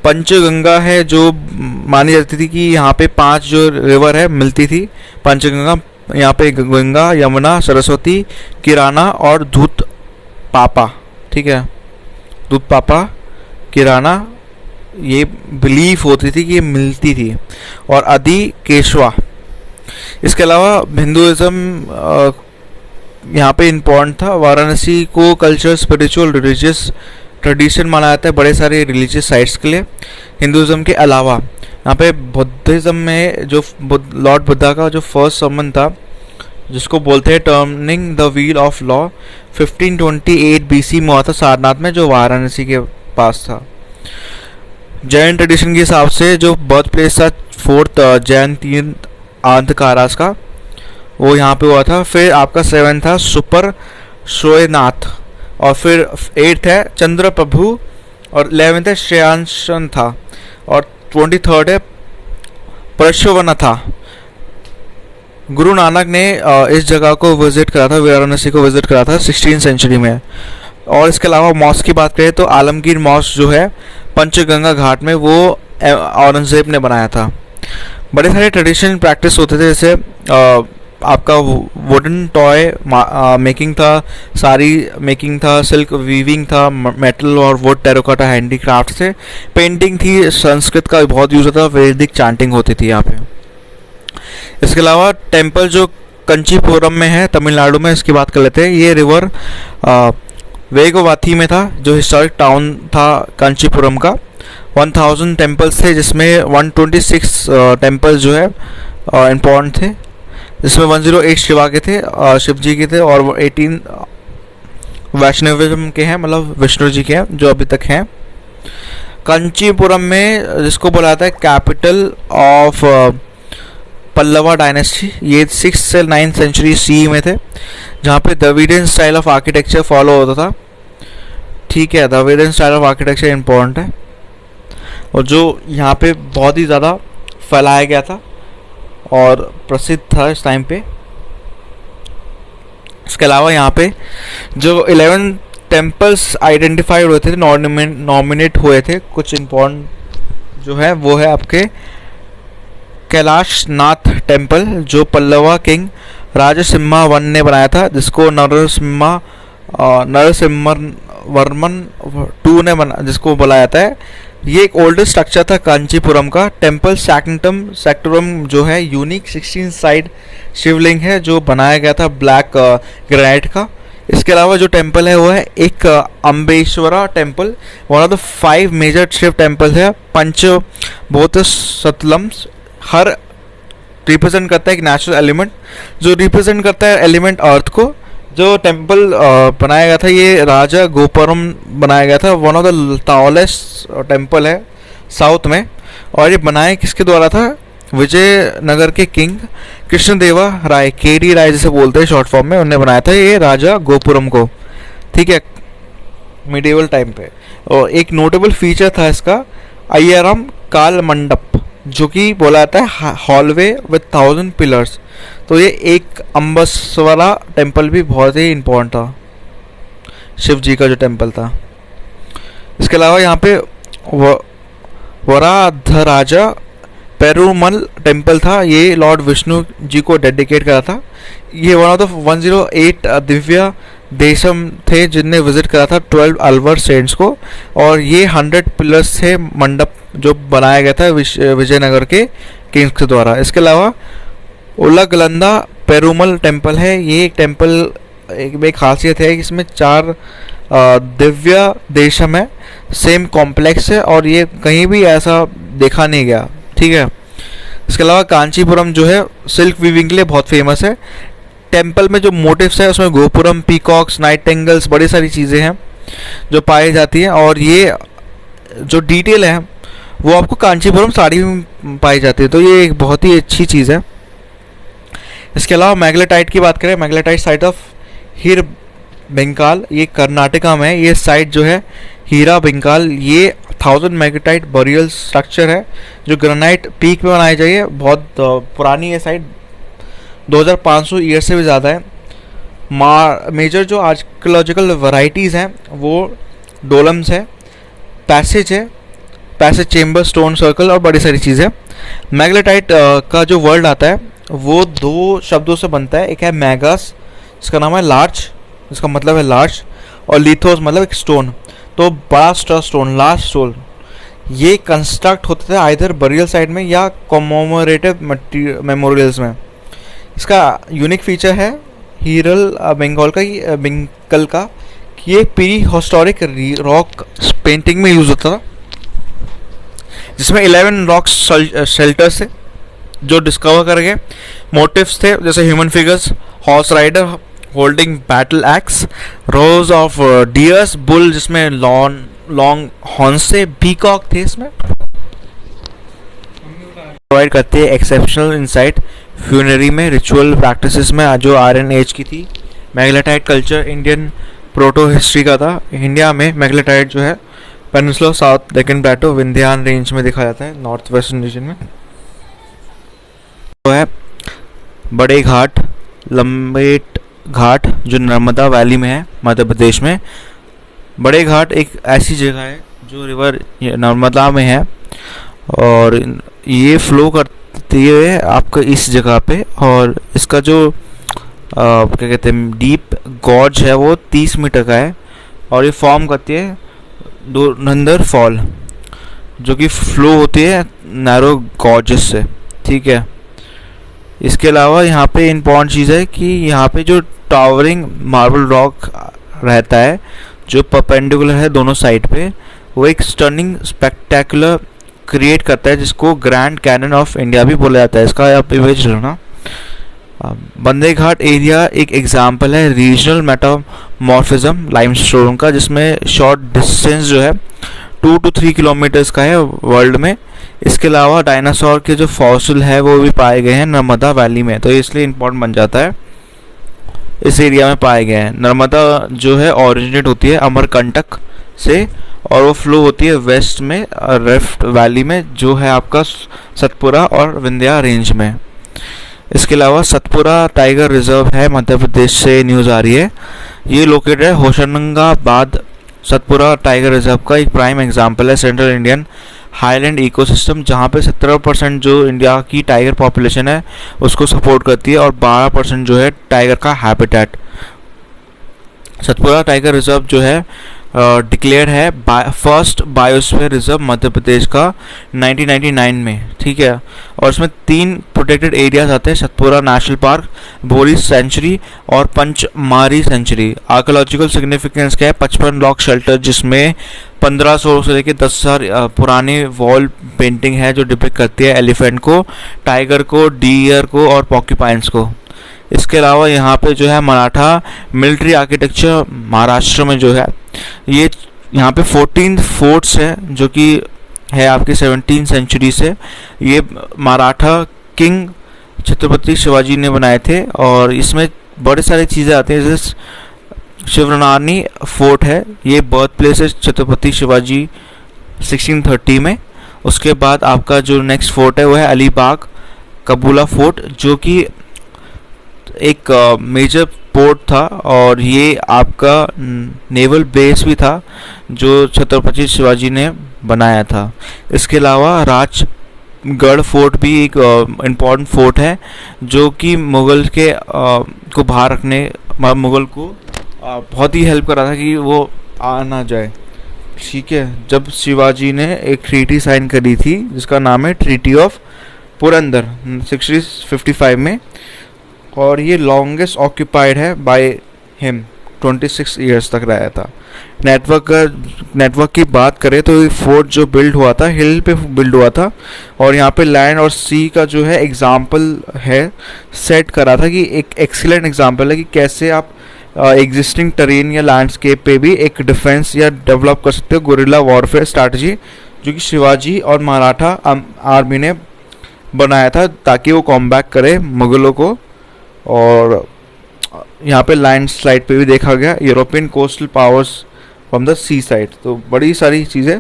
[SPEAKER 1] पंचगंगा है जो मानी जाती थी कि यहाँ पे 5 जो रिवर है मिलती थी पंचगंगा। यहाँ पे गंगा, यमुना, सरस्वती, किराना और दूध पापा, ठीक है, दूध पापा, किराना, ये बिलीफ होती थी कि ये मिलती थी। और आदि केशवा। इसके अलावा हिंदुज़म यहाँ पे इम्पोर्टेंट था। वाराणसी को कल्चर, स्पिरिचुअल, रिलीजियस ट्रेडिशन माना जाता है बड़े सारे रिलीजियस साइट्स के लिए। हिंदुज़म के अलावा यहाँ पे बुद्धिज़्म में जो लॉर्ड बुद्धा का जो फर्स्ट समन था जिसको बोलते हैं turning the wheel of law, 1528 BC में हुआ था सारनाथ में, जो वाराणसी के पास था। जैन ट्रेडिशन के हिसाब से जो बर्थ प्लेस था 4th जैन 3 आंधकारास का, वो यहाँ पे हुआ था। फिर आपका 7th था सुपर श्रोयनाथ, और फिर 8th है चंद्र प्रभु, और 11th है श्रेयांशन था, और 23rd है परशुवन था। गुरु नानक ने इस जगह को विजिट करा था, वाराणसी को विजिट करा था 16th सेंचुरी में। और इसके अलावा मॉस्क की बात करें तो आलमगीर मॉस्क जो है पंचगंगा घाट में, वो औरंगजेब ने बनाया था। बड़े सारे ट्रेडिशन प्रैक्टिस होते थे, जैसे आपका वुडन टॉय मेकिंग था, साड़ी मेकिंग था, सिल्क वीविंग था, मेटल और वुड टेराकोटा हैंडीक्राफ्ट से, पेंटिंग थी, संस्कृत का बहुत यूज होता था, वैदिक चांटिंग होती थी यहाँ पे। इसके अलावा टेम्पल जो कंचीपुरम में है तमिलनाडु में, इसकी बात कर लेते हैं। ये रिवर वेगवाथी में था, जो हिस्टोरिक टाउन था कंचीपुरम का। 1000 टेम्पल्स थे जिसमें 126 टेम्पल्स जो है इम्पोर्टेंट थे, जिसमें 108 शिवा के थे, शिव जी के थे, और 18 वैष्णविज्म के हैं, मतलब विष्णु जी के हैं जो अभी तक हैं। कंचीपुरम में जिसको बोला जाता है कैपिटल ऑफ पल्लवा डायनेस्टी, ये 6th से 9th सेंचुरी CE में थे, जहाँ पे Dravidian style of architecture follow होता था। ठीक है, Dravidian style of architecture important है और जो यहाँ पे बहुत ही ज़्यादा फैलाया गया था और प्रसिद्ध था इस टाइम पे। इसके अलावा यहाँ पे जो 11 टेम्पल्स आइडेंटिफाइड हुए थे, नॉमिनेट हुए थे, कुछ इम्पोर्टेंट जो है वो है आपके कैलाश नाथ टेम्पल, जो पल्लवा किंग राजसिम्हा वन ने बनाया था, जिसको नरसिम्हवर्मन II ने बना, जिसको बोला जाता है। ये एक ओल्डेस्ट स्ट्रक्चर था कांचीपुरम का। टेम्पल सेक्टरम जो है यूनिक 16 साइड शिवलिंग है जो बनाया गया था ब्लैक ग्रेनाइट का। इसके अलावा जो टेम्पल है वो है एक Ambeshwara temple, one of the 5 major Shiva temple है। पंचभूत सतलम्स हर रिप्रेजेंट करता है एक नेचुरल एलिमेंट, जो रिप्रेजेंट करता है एलिमेंट अर्थ को। जो टेम्पल बनाया गया था ये राजा गोपुरम बनाया गया था, one of the tallest temple है साउथ में। और ये बनाया किसके द्वारा था? विजयनगर के किंग कृष्णदेवा राय, KD राय जिसे बोलते हैं शॉर्ट फॉर्म में, उन्होंने बनाया था ये राजा गोपुरम को। ठीक है, मिडिवल टाइम पे। और एक नोटेबल फीचर था इसका अय्याराम काल मंडप, जो कि बोला जाता है हॉलवे विद 1000 पिलर्स। तो ये एक अम्बेश्वरा टेम्पल भी बहुत ही इम्पोर्टेंट था, शिव जी का जो टेम्पल था। इसके अलावा यहाँ पे वराधराजा पेरुमल टेम्पल था, ये लॉर्ड विष्णु जी को डेडिकेट करा था। ये one of the 108 Divya Desam थे जिनने विजिट करा था 12 अलवर सेंट्स को, और ये 100 पिलर्स थे मंडप जो बनाया गया था विजयनगर के किंग्स के द्वारा। इसके अलावा उलगलंदा पेरुमल टेम्पल है, ये एक टेम्पल एक खासियत है कि इसमें 4 दिव्य देशम है, सेम कॉम्प्लेक्स है और ये कहीं भी ऐसा देखा नहीं गया, ठीक है। इसके अलावा कांचीपुरम जो है सिल्क वीविंग के लिए बहुत फेमस है। टेम्पल में जो मोटिव्स है उसमें गोपुरम, पीकॉक्स, नाइटेंगल्स, बड़ी सारी चीज़ें हैं जो पाई जाती हैं, और ये जो डिटेल है वो आपको कांचीपुरम साड़ी में पाई जाती है, तो ये एक बहुत ही अच्छी चीज़ है। इसके अलावा मैग्नेटाइट की बात करें, मैग्नेटाइट साइट ऑफ हीर बेंकाल, ये कर्नाटका में है। ये साइट जो है हीरा बेंकाल, ये 1000 मैग्नेटाइट बरियल स्ट्रक्चर है जो ग्रेनाइट पीक में बनाई जाइए। बहुत पुरानी ये साइट 2500 ईयर से भी ज़्यादा है। मेजर जो आर्कियोलॉजिकल वैरायटीज़ हैं वो डोलम्स है, पैसेज है, पैसेज चेम्बर, स्टोन सर्कल और बड़ी सारी चीज़ें। मैग्नेटाइट का जो वर्ड आता है वो 2 शब्दों से बनता है, एक है मैगास इसका नाम है लार्ज, इसका मतलब है लार्ज, और लिथोस मतलब एक स्टोन, तो बड़ा स्टोन, लार्ज स्टोन। ये कंस्ट्रक्ट होते थे आइदर बरियल साइट में या कॉमोमोरेटिव मेमोरियल्स में। इसका यूनिक फीचर है हीरल बेंगल का कि ये प्री हिस्टोरिक रॉक पेंटिंग में यूज़ होता था, जिसमें 11 रॉक शेल्टर्स थे जो डिस्कवर कर गए। मोटिव्स थे जैसे human figures, horse rider holding battle axe, rows of deers, bull जिसमें लॉन्ग हॉर्न्स से, पीकॉक थे इसमें। प्रोवाइड करते हैं एक्सेप्शनल इंसाइट फ्यूनरी में, रिचुअल प्रैक्टिसेस में जो आयरन एज की थी। Megalithic culture Indian protohistory का था। इंडिया में मैग्नेटाइट जो है peninsula south Deccan plateau Vindhyan range में देखा जाता है, नॉर्थ वेस्टर्न रीजन में। तो है बड़े घाट, लंबेट घाट जो नर्मदा वैली में है मध्य प्रदेश में। बड़े घाट एक ऐसी जगह है जो रिवर नर्मदा में है और ये फ्लो करती है आपका इस जगह पे, और इसका जो क्या कहते हैं डीप गॉर्ज है वो 30 मीटर का है, और ये फॉर्म करती है धुरंधर फॉल जो कि फ्लो होती है नैरो गॉर्जेस से, ठीक है। इसके अलावा यहाँ पे इम्पॉर्टेंट चीज़ है कि यहाँ पे जो टावरिंग मार्बल रॉक रहता है जो परपेंडिकुलर है दोनों साइड पे, वो एक स्टनिंग स्पेक्टेकुलर क्रिएट करता है जिसको ग्रैंड कैनन ऑफ इंडिया भी बोला जाता है। इसका आप इमेज लेना। बंदे घाट एरिया एक एग्जाम्पल है रीजनल मेटामॉर्फिज्म लाइमस्टोन का, जिसमें शॉर्ट डिस्टेंस जो है 2 to 3 किलोमीटर्स का है वर्ल्ड में। इसके अलावा डायनासोर के जो फॉसिल है वो भी पाए गए हैं नर्मदा वैली में, तो इसलिए इम्पोर्टेंट बन जाता है, इस एरिया में पाए गए हैं। नर्मदा जो है ओरिजिनेट होती है अमरकंटक से और वो फ्लो होती है वेस्ट में रिफ्ट वैली में जो है आपका सतपुरा और विंध्या रेंज में। इसके अलावा सतपुरा टाइगर रिजर्व है, मध्य प्रदेश से न्यूज़ आ रही है। ये लोकेटेड है होशंगाबाद। सतपुरा टाइगर रिजर्व का एक प्राइम एग्जाम्पल है सेंट्रल इंडियन हाईलैंड इकोसिस्टम, जहाँ पे 17% जो इंडिया की टाइगर पॉपुलेशन है उसको सपोर्ट करती है और 12% जो है टाइगर का हैबिटेट। सतपुरा टाइगर रिजर्व जो है डिक्लेयर है first biosphere reserve Madhya Pradesh का 1999 में, ठीक है। और इसमें 3 प्रोटेक्टेड एरियाज आते हैं, सतपुरा नेशनल पार्क, भोरी सेंचुरी और पंचमारी सेंचुरी। आर्कियोलॉजिकल सिग्निफिकेंस क्या है, 55 रॉक शेल्टर जिसमें 1500 से लेकर 10,000 पुरानी वॉल पेंटिंग है जो डिपिक्ट करती है एलिफेंट को, टाइगर को, डियर को और पॉक्यूपाइंस को। इसके अलावा यहाँ पे जो है मराठा मिलिट्री आर्किटेक्चर महाराष्ट्र में जो है ये यहाँ पे 14 फोर्ट्स है जो कि है आपकी 17th सेंचुरी से। ये मराठा किंग छत्रपति शिवाजी ने बनाए थे और इसमें बड़े सारी चीज़ें आती हैं, जैसे शिवनानी फोर्ट है, ये बर्थ प्लेस है छत्रपति शिवाजी 1630 में। उसके बाद आपका जो नेक्स्ट फोर्ट है वो है अलीबाग कबूला फोर्ट जो कि एक मेजर पोर्ट था और ये आपका नेवल बेस भी था जो छत्रपति शिवाजी ने बनाया था। इसके अलावा राजगढ़ फोर्ट भी एक इम्पॉर्टेंट फोर्ट है जो कि मुग़ल के को बाहर रखने, मुग़ल को बहुत ही हेल्प कर रहा था कि वो आ ना जाए। ठीक है, जब शिवाजी ने एक ट्रीटी साइन करी थी जिसका नाम है ट्रीटी ऑफ पुरंदर 1655 में, और ये लॉन्गेस्ट ऑक्यूपाइड है बाय हिम, 26 ईयर्स तक रहा था। नेटवर्क की बात करें तो ये फोर्ट जो बिल्ड हुआ था हिल पे बिल्ड हुआ था, और यहाँ पे लैंड और सी का जो है एग्जाम्पल है सेट करा था कि एक एक्सीलेंट एग्जाम्पल है कि कैसे आप एग्जिस्टिंग टेरेन या लैंडस्केप पे भी एक डिफेंस या डेवलप कर सकते हो गुरिल्ला वॉरफेयर स्ट्रैटेजी, जो कि शिवाजी और मराठा आर्मी ने बनाया था ताकि वो कॉम्बैक करे मुग़लों को। और यहाँ पे लैंड स्लाइड पे भी देखा गया European coastal powers from the seaside. तो बड़ी सारी चीज़ें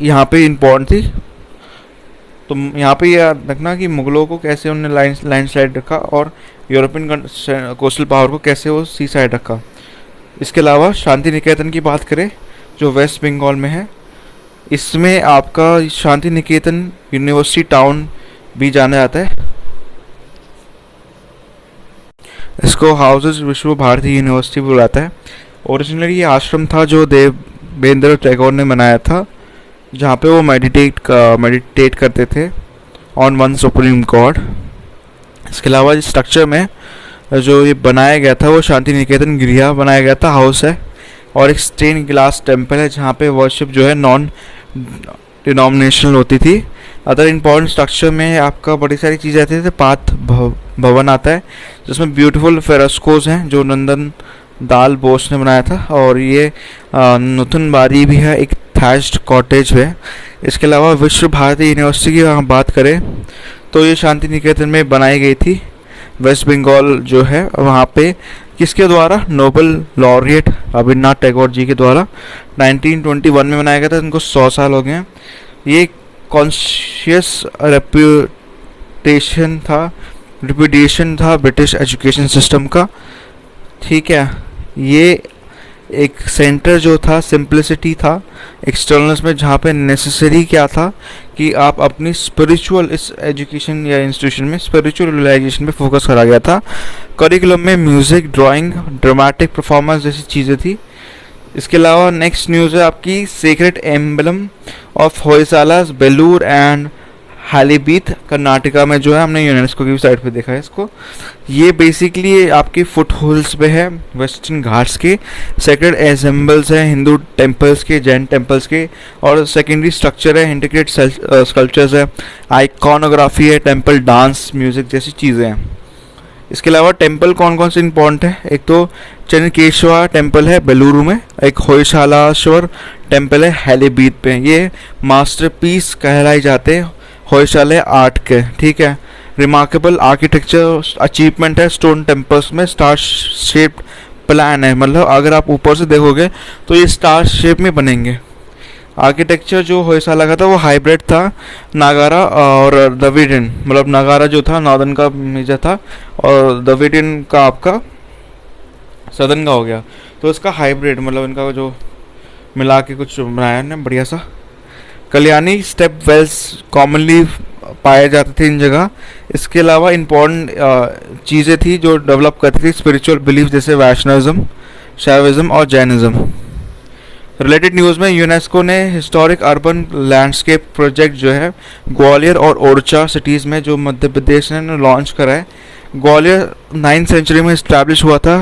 [SPEAKER 1] यहाँ पे इम्पोर्टेंट थी। तो यहाँ पे ये रखना कि मुग़लों को कैसे उन्होंने लैंड स्लाइड रखा और यूरोपियन कोस्टल पावर को कैसे वो सी साइड रखा। इसके अलावा शांति निकेतन की बात करें जो वेस्ट बंगाल में है, इसमें आपका शांति निकेतन यूनिवर्सिटी टाउन भी जाना जाता है। इसको हाउसेस विश्व भारती यूनिवर्सिटी बुलाता है। ओरिजिनली ये आश्रम था जो देवेंद्र टैगोर ने बनाया था, जहाँ पे वो मेडिटेट करते थे ऑन वन सुप्रीम गॉड। इसके अलावा इस स्ट्रक्चर में जो ये बनाया गया था वो शांति निकेतन गृह बनाया गया था, हाउस है, और एक स्टेन ग्लास टेम्पल है जहाँ पे वर्शिप जो है नॉन डिनोमिनेशनल होती थी। अदर इम्पॉर्टेंट स्ट्रक्चर में आपका बड़ी सारी चीज़ें आती थी। पाथ भवन आता है जिसमें ब्यूटीफुल फेरस्कोज हैं जो नंदन दाल बोस ने बनाया था, और ये नुतन बारी भी है, एक थैच्ड कॉटेज है। इसके अलावा विश्व भारती यूनिवर्सिटी की बात करें तो ये शांति निकेतन में बनाई गई थी। वेस्ट बंगाल जो है वहाँ पे किसके द्वारा, नोबेल लॉरिएट रविन्द्रनाथ टैगोर जी के द्वारा 1921 में बनाया गया था। इनको 100 साल हो गए हैं। ये कॉन्शियस रिप्यूटेशन था ब्रिटिश एजुकेशन सिस्टम का। ठीक है, ये एक सेंटर जो था सिंप्लिसिटी था एक्सटर्नल्स में, जहाँ पे नेसेसरी क्या था कि आप अपनी स्पिरिचुअल इस एजुकेशन या इंस्टीट्यूशन में स्पिरिचुअल रियलाइजेशन पे फोकस करा गया था। करिकुलम में म्यूज़िक, ड्राइंग, ड्रामेटिक परफॉर्मेंस जैसी चीज़ें थी। इसके अलावा नेक्स्ट न्यूज़ है आपकी secret emblem of Hoysalas Belur and Halebid Karnataka में जो है, हमने यूनेस्को की वेबसाइट पे देखा है इसको। ये बेसिकली आपके फुट होल्स पे है वेस्टर्न घाट्स के, सेक्रेड एसेंबल्स हैं हिंदू टेम्पल्स के, जैन टेम्पल्स के, और सेकेंडरी स्ट्रक्चर है, इंटीग्रेट स्कल्पचर्स है, आइकॉनोग्राफी है, टेम्पल डांस, म्यूज़िक जैसी चीज़ें हैं। इसके अलावा टेम्पल कौन कौन से इंपॉर्टेंट है, एक तो चन्नकेश्वर टेम्पल है बेलूरू में, एक होयसालाश्वर टेम्पल है हालीबीथ पे। ये मास्टरपीस कहलाए जाते हैं होयसाला आर्ट के। ठीक है, रिमार्केबल आर्किटेक्चर अचीवमेंट है स्टोन टेम्पल्स में, स्टार शेप्ड प्लान है, मतलब अगर आप ऊपर से देखोगे तो ये स्टार शेप में बनेंगे। आर्किटेक्चर जो होयसाला का था वो हाइब्रिड था नागारा और द्रविडियन, मतलब नागारा जो था नॉर्दर्न का मेजर था और द्रविडियन का आपका सदर्न का हो गया, तो इसका हाइब्रिड मतलब इनका जो मिला के कुछ बनाया ना बढ़िया सा। कल्याणी स्टेप वेल्स कॉमनली पाए जाते थे इन जगह। इसके अलावा इम्पोर्टेंट चीज़ें थी जो डेवलप करती थी स्पिरिचुअल बिलीफ, जैसे वैष्णविज्म, शैविज्म और जैनिज्म। रिलेटेड न्यूज़ में यूनेस्को ने हिस्टोरिक अर्बन लैंडस्केप प्रोजेक्ट जो है ग्वालियर और ओरछा सिटीज़ में जो मध्य प्रदेश ने लॉन्च करा है। ग्वालियर 9th सेंचुरी में इस्टेब्लिश हुआ था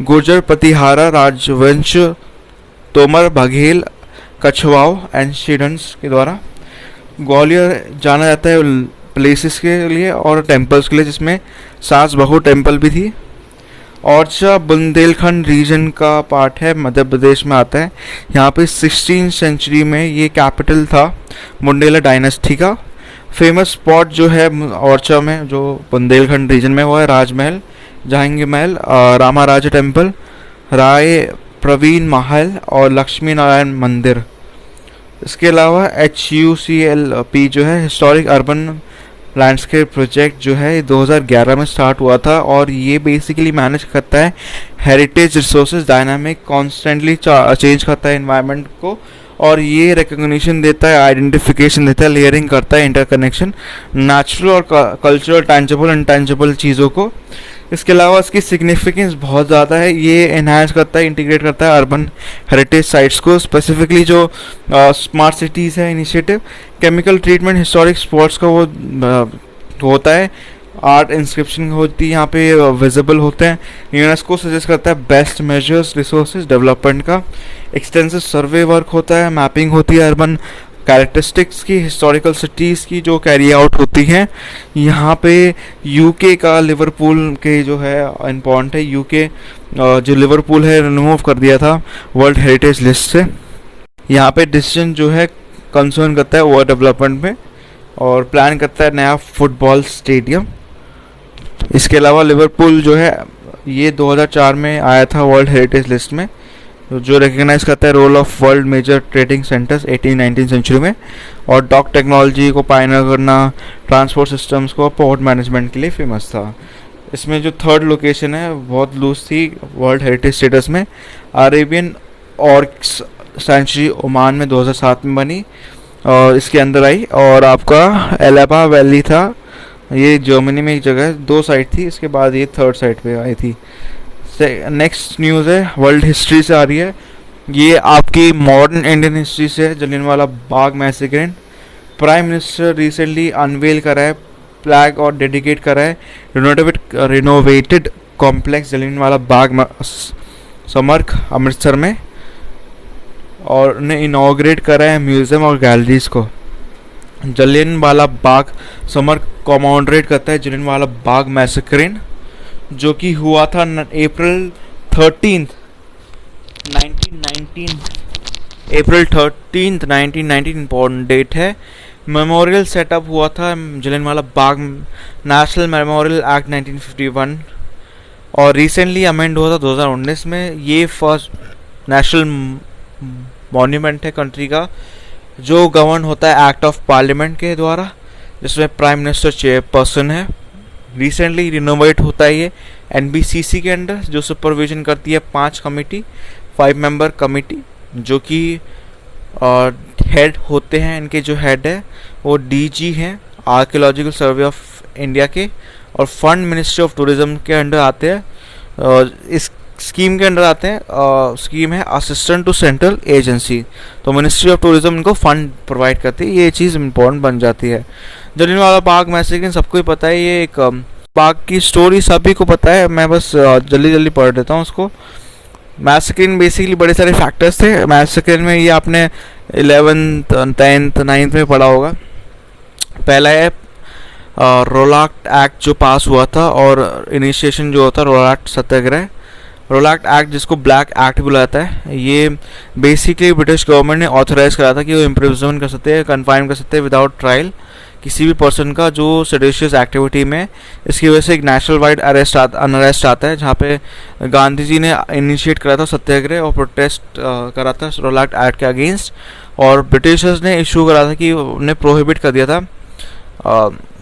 [SPEAKER 1] गुर्जर प्रतिहारा राजवंश, तोमर बघेल, कछवाओं एंड शिडन्स के द्वारा। ग्वालियर जाना जाता है प्लेसेस के लिए और टेम्पल्स के लिए, जिसमें सास बहू टेम्पल भी थी। ओरछा बुंदेलखंड रीजन का पार्ट है, मध्य प्रदेश में आता है। यहाँ पे 16th सेंचुरी में ये कैपिटल था मुंडेला डायनेस्टी का। फेमस स्पॉट जो है ओरछा में जो बुंदेलखंड रीजन में वो है राजमहल, जहांगीर महल, रामाराजा टेम्पल, राय प्रवीण महल और लक्ष्मी नारायण मंदिर। इसके अलावा HUCLP जो है हिस्टोरिक अर्बन लैंडस्केप प्रोजेक्ट जो है 2011 में स्टार्ट हुआ था, और ये बेसिकली मैनेज करता है heritage resources, dynamic, constantly change करता है इन्वायरमेंट को और ये रिकग्निशन देता है, आइडेंटिफिकेशन देता है, लेयरिंग करता है, इंटरकनेक्शन नेचुरल और कल्चरल टैंजिबल इनटैंजिबल चीज़ों को। इसके अलावा इसकी सिग्निफिकेंस बहुत ज़्यादा है। ये एनहांस करता है, इंटीग्रेट करता है अर्बन हेरिटेज साइट्स को, स्पेसिफिकली जो स्मार्ट सिटीज़ है initiative, chemical treatment, historic spots का वो होता है, आर्ट इंस्क्रिप्शन होती है यहाँ पे विजिबल होते हैं। यूनेस्को सजेस्ट करता है बेस्ट मेजर्स रिसोर्सेज डेवलपमेंट का, एक्सटेंसिव सर्वे वर्क होता है, मैपिंग होती है अर्बन कैरेक्टरिस्टिक्स की, हिस्टोरिकल सिटीज़ की जो कैरी आउट होती हैं। यहाँ पे यूके का लिवरपूल के जो है इम्पॉर्टेंट है, यूके जो लिवरपूल है रिमूव कर दिया था वर्ल्ड हेरिटेज लिस्ट से। यहाँ पे डिसीजन जो है कंसर्न करता है ओवर डेवलपमेंट में और प्लान करता है नया फुटबॉल स्टेडियम। इसके अलावा लिवरपूल जो है ये 2004 में आया था वर्ल्ड हेरिटेज लिस्ट में, जो रिकग्नाइज करता है role of world major trading centres 18-19 century में, और डॉक टेक्नोलॉजी को पायनियर करना, ट्रांसपोर्ट सिस्टम्स को, पोर्ट मैनेजमेंट के लिए फेमस था। इसमें जो थर्ड लोकेशन है बहुत लूज थी वर्ल्ड हेरिटेज स्टेटस में, अरेबियन ऑर्क्स सेंचुरी ओमान में 2007 में बनी और इसके अंदर आई। और आपका एलाबा वैली था, ये जर्मनी में एक जगह है, 2 साइट थी, इसके बाद ये थर्ड साइट पे आई थी। नेक्स्ट न्यूज़ है वर्ल्ड हिस्ट्री से आ रही है, ये आपकी मॉडर्न इंडियन हिस्ट्री से है। Jallianwala Bagh massacre, prime minister recently unveil करा है, फ्लैग और डेडिकेट करा है रिनोवेटेड कॉम्प्लेक्स जलियांवाला बाग समर्क अमृतसर में, और उन्हें इनॉग्रेट करा है म्यूज़ियम और गैलरीज को। जलियांवाला बाग समर्क कॉमोमरेट करता है जलियांवाला बाग मैसेकर, जो कि हुआ था अप्रैल 13, 1919 इम्पोर्टेंट डेट है। मेमोरियल सेटअप हुआ था Jallianwala Bagh national memorial act 1951 और रिसेंटली अमेंड हुआ था 2019 में। ये फर्स्ट नेशनल मॉन्यूमेंट है कंट्री का जो गवर्न होता है एक्ट ऑफ पार्लियामेंट के द्वारा, जिसमें प्राइम मिनिस्टर चेयरपर्सन है। रिसेंटली रिनोवेट होता है ये एनबीसीसी के अंडर, जो सुपरविजन करती है 5 मेंबर कमेटी, जो कि हेड होते हैं, इनके जो हेड है वो डीजी हैं आर्कियोलॉजिकल सर्वे ऑफ इंडिया के, और फंड मिनिस्ट्री ऑफ टूरिज्म के अंडर आते हैं। इस स्कीम के अंडर आते हैं, स्कीम है असिस्टेंट टू सेंट्रल एजेंसी, तो मिनिस्ट्री ऑफ टूरिज्म इनको फंड प्रोवाइड करती है। ये चीज़ इम्पोर्टेंट बन जाती है। जलियांवाला बाग मैसेकर सबको ही पता है, ये एक बाग की स्टोरी सभी को पता है, मैं बस जल्दी पढ़ देता हूँ उसको। मैसेकर बेसिकली बड़े सारे फैक्टर्स थे मैसेकर में, ये आपने 11th 10th 9th में पढ़ा होगा। पहला है रोलाक्ट एक्ट जो पास हुआ था, और इनिशिएशन जो होता है रोलाक्ट सत्याग्रह। रोलाक्ट एक्ट जिसको ब्लैक एक्ट बुलाता है, ये बेसिकली ब्रिटिश गवर्नमेंट ने ऑथराइज करा था कि वो इम्प्रिजन कर सकते हैं, कन्फाइन कर सकते हैं विदाउट ट्रायल किसी भी पर्सन का जो सेडेशियस एक्टिविटी में। इसकी वजह से एक नेशनल वाइड अनरेस्ट आता है, जहाँ पे गांधी जी ने इनिशिएट करा था सत्याग्रह और प्रोटेस्ट करा था रोलाक्ट एक्ट के अगेंस्ट, और ब्रिटिशर्स ने इशू करा था कि उन्हें प्रोहिबिट कर दिया था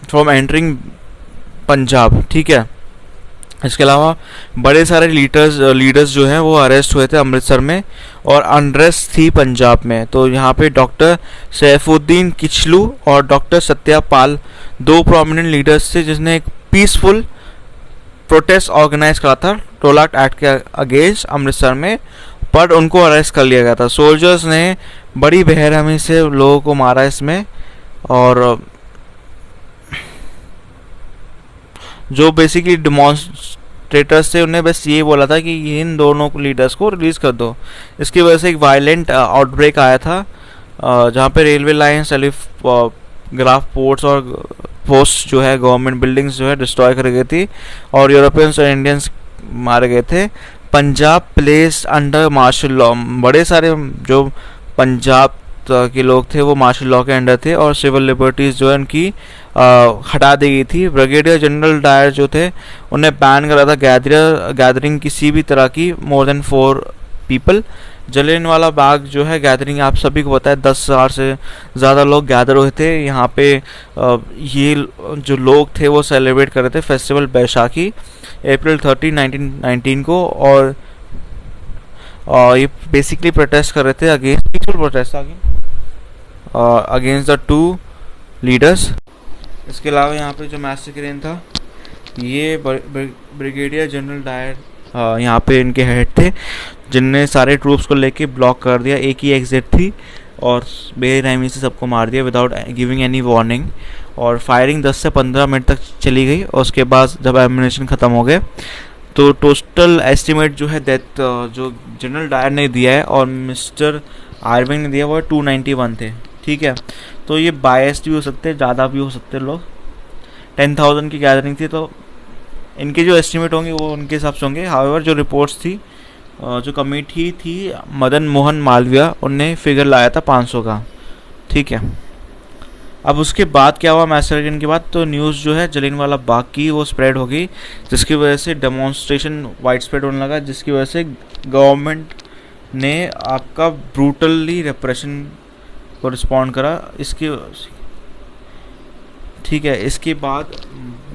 [SPEAKER 1] फ्रॉम एंटरिंग पंजाब, ठीक है। इसके अलावा बड़े सारे लीडर्स जो हैं वो अरेस्ट हुए थे अमृतसर में, और अनरेस्ट थी पंजाब में। तो यहाँ पे डॉक्टर सैफुद्दीन किचलू और डॉक्टर सत्यापाल 2 प्रोमिनेंट लीडर्स थे, जिसने एक पीसफुल प्रोटेस्ट ऑर्गेनाइज करा था रोलाक्ट एक्ट के अगेंस्ट अमृतसर में, पर उनको अरेस्ट कर लिया गया था। सोल्जर्स ने बड़ी बेरहमी से लोगों को मारा इसमें, और जो बेसिकली डिमॉन्स्ट्रेटर्स थे उन्हें बस ये बोला था कि इन दोनों लीडर्स को रिलीज़ कर दो। इसकी वजह से एक वायलेंट आउटब्रेक आया था, जहाँ पे रेलवे लाइन्स, टेलीग्राफ पोर्ट्स और पोस्ट जो है गवर्नमेंट बिल्डिंग्स जो है डिस्ट्रॉय कर गई थी, और यूरोपियंस और इंडियंस मारे गए थे। Punjab place under martial law, बड़े सारे जो पंजाब के लोग थे वो मार्शल लॉ के अंडर थे, और सिविल लिबर्टीज़ जो है उनकी हटा दी गई थी। ब्रिगेडियर जनरल डायर जो थे उन्हें बैन करा था गैदरिंग किसी भी तरह की more than 4 people. Jallianwala Bagh जो है गैदरिंग आप सभी को पता है, 10,000 से ज़्यादा लोग गैदर हुए थे यहाँ पे। ये जो लोग थे वो सेलिब्रेट कर रहे थे फेस्टिवल बैसाखी अप्रैल 13, 1919 को, और ये बेसिकली प्रोटेस्ट कर रहे थे against, peaceful protest against the two leaders. इसके अलावा यहाँ पे जो मैसेक्रेन था, ये ब्रिगेडियर जनरल डायर यहाँ पे इनके हेड थे, जिनने सारे ट्रूप्स को लेके ब्लॉक कर दिया। एक ही एग्जिट थी और बेरहमी से सबको मार दिया विदाउट गिविंग एनी वार्निंग। और फायरिंग 10 से 15 मिनट तक चली गई और उसके बाद जब एम्यूनेशन ख़त्म हो गए तो टोटल एस्टिमेट जो है डेथ जो जनरल डायर ने दिया है और मिस्टर आर्विंग ने दिया वो 291 थे। ठीक है, तो ये बायस्ड भी हो सकते हैं, ज़्यादा भी हो सकते हैं लोग। 10,000 की गैदरिंग थी, तो इनके जो एस्टिमेट होंगे वो उनके हिसाब से होंगे। हाउएवर जो रिपोर्ट्स थी, जो कमेटी थी मदन मोहन मालविया, उनने फिगर लाया था 500 का। ठीक है, अब उसके बाद क्या हुआ मैसेक्रेन के बाद, तो न्यूज़ जो है जलियांवाला बाग की वो स्प्रेड हो गई, जिसकी वजह से डेमोन्स्ट्रेशन वाइड स्प्रेड होने लगा, जिसकी वजह से गवर्नमेंट ने आपका ब्रूटली रेप्रेशन को रिस्पॉन्ड करा इसकी। ठीक है, इसके बाद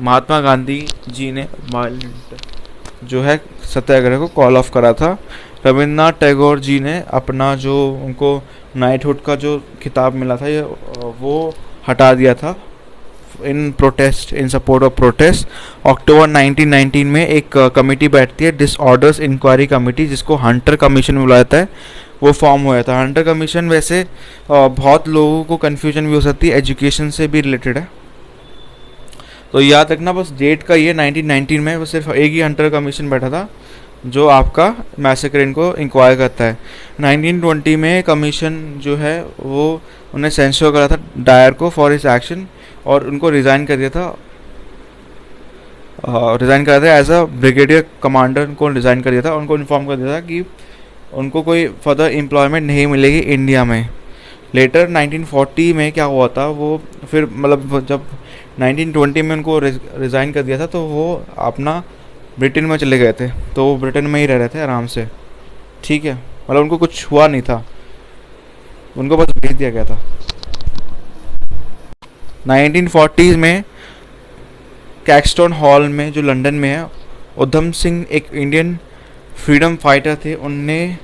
[SPEAKER 1] महात्मा गांधी जी ने जो है सत्याग्रह को कॉल ऑफ करा था। रविंद्रनाथ टैगोर जी ने अपना जो उनको नाइटहुड का जो खिताब मिला था ये वो हटा दिया था in protest, in support of protest. October 1919 में एक कमेटी बैठती है, डिसऑर्डर्स इंक्वायरी कमेटी, जिसको हंटर कमीशन बुलाया जाता है, वो फॉर्म हुआ था। हंटर कमीशन वैसे बहुत लोगों को कन्फ्यूजन भी हो सकती है, एजुकेशन से भी रिलेटेड है, तो याद रखना बस डेट का ये 1919 में वो सिर्फ एक ही हंटर कमीशन बैठा था जो आपका मैसेक्रेन को इंक्वायर करता है। 1920 में कमीशन जो है वो उन्हें सेंसर करा था डायर को फॉर हिज एक्शन और उनको रिज़ाइन कर दिया था, रिज़ाइन करा था एज अ ब्रिगेडियर कमांडर को रिज़ाइन कर दिया था। उनको इन्फॉर्म कर दिया था कि उनको कोई फर्दर एम्प्लॉयमेंट नहीं मिलेगी इंडिया में। लेटर 1940 में क्या हुआ था, वो फिर मतलब जब 1920 में उनको रिज़ाइन कर दिया था तो वो अपना ब्रिटेन में चले गए थे, तो वो ब्रिटेन में ही रह रहे थे आराम से। ठीक है, मतलब उनको कुछ हुआ नहीं था, उनको बस भेज दिया गया था। 1940s में कैक्सटन हॉल में जो लंदन में है, उधम सिंह एक इंडियन फ्रीडम फाइटर थे, उनने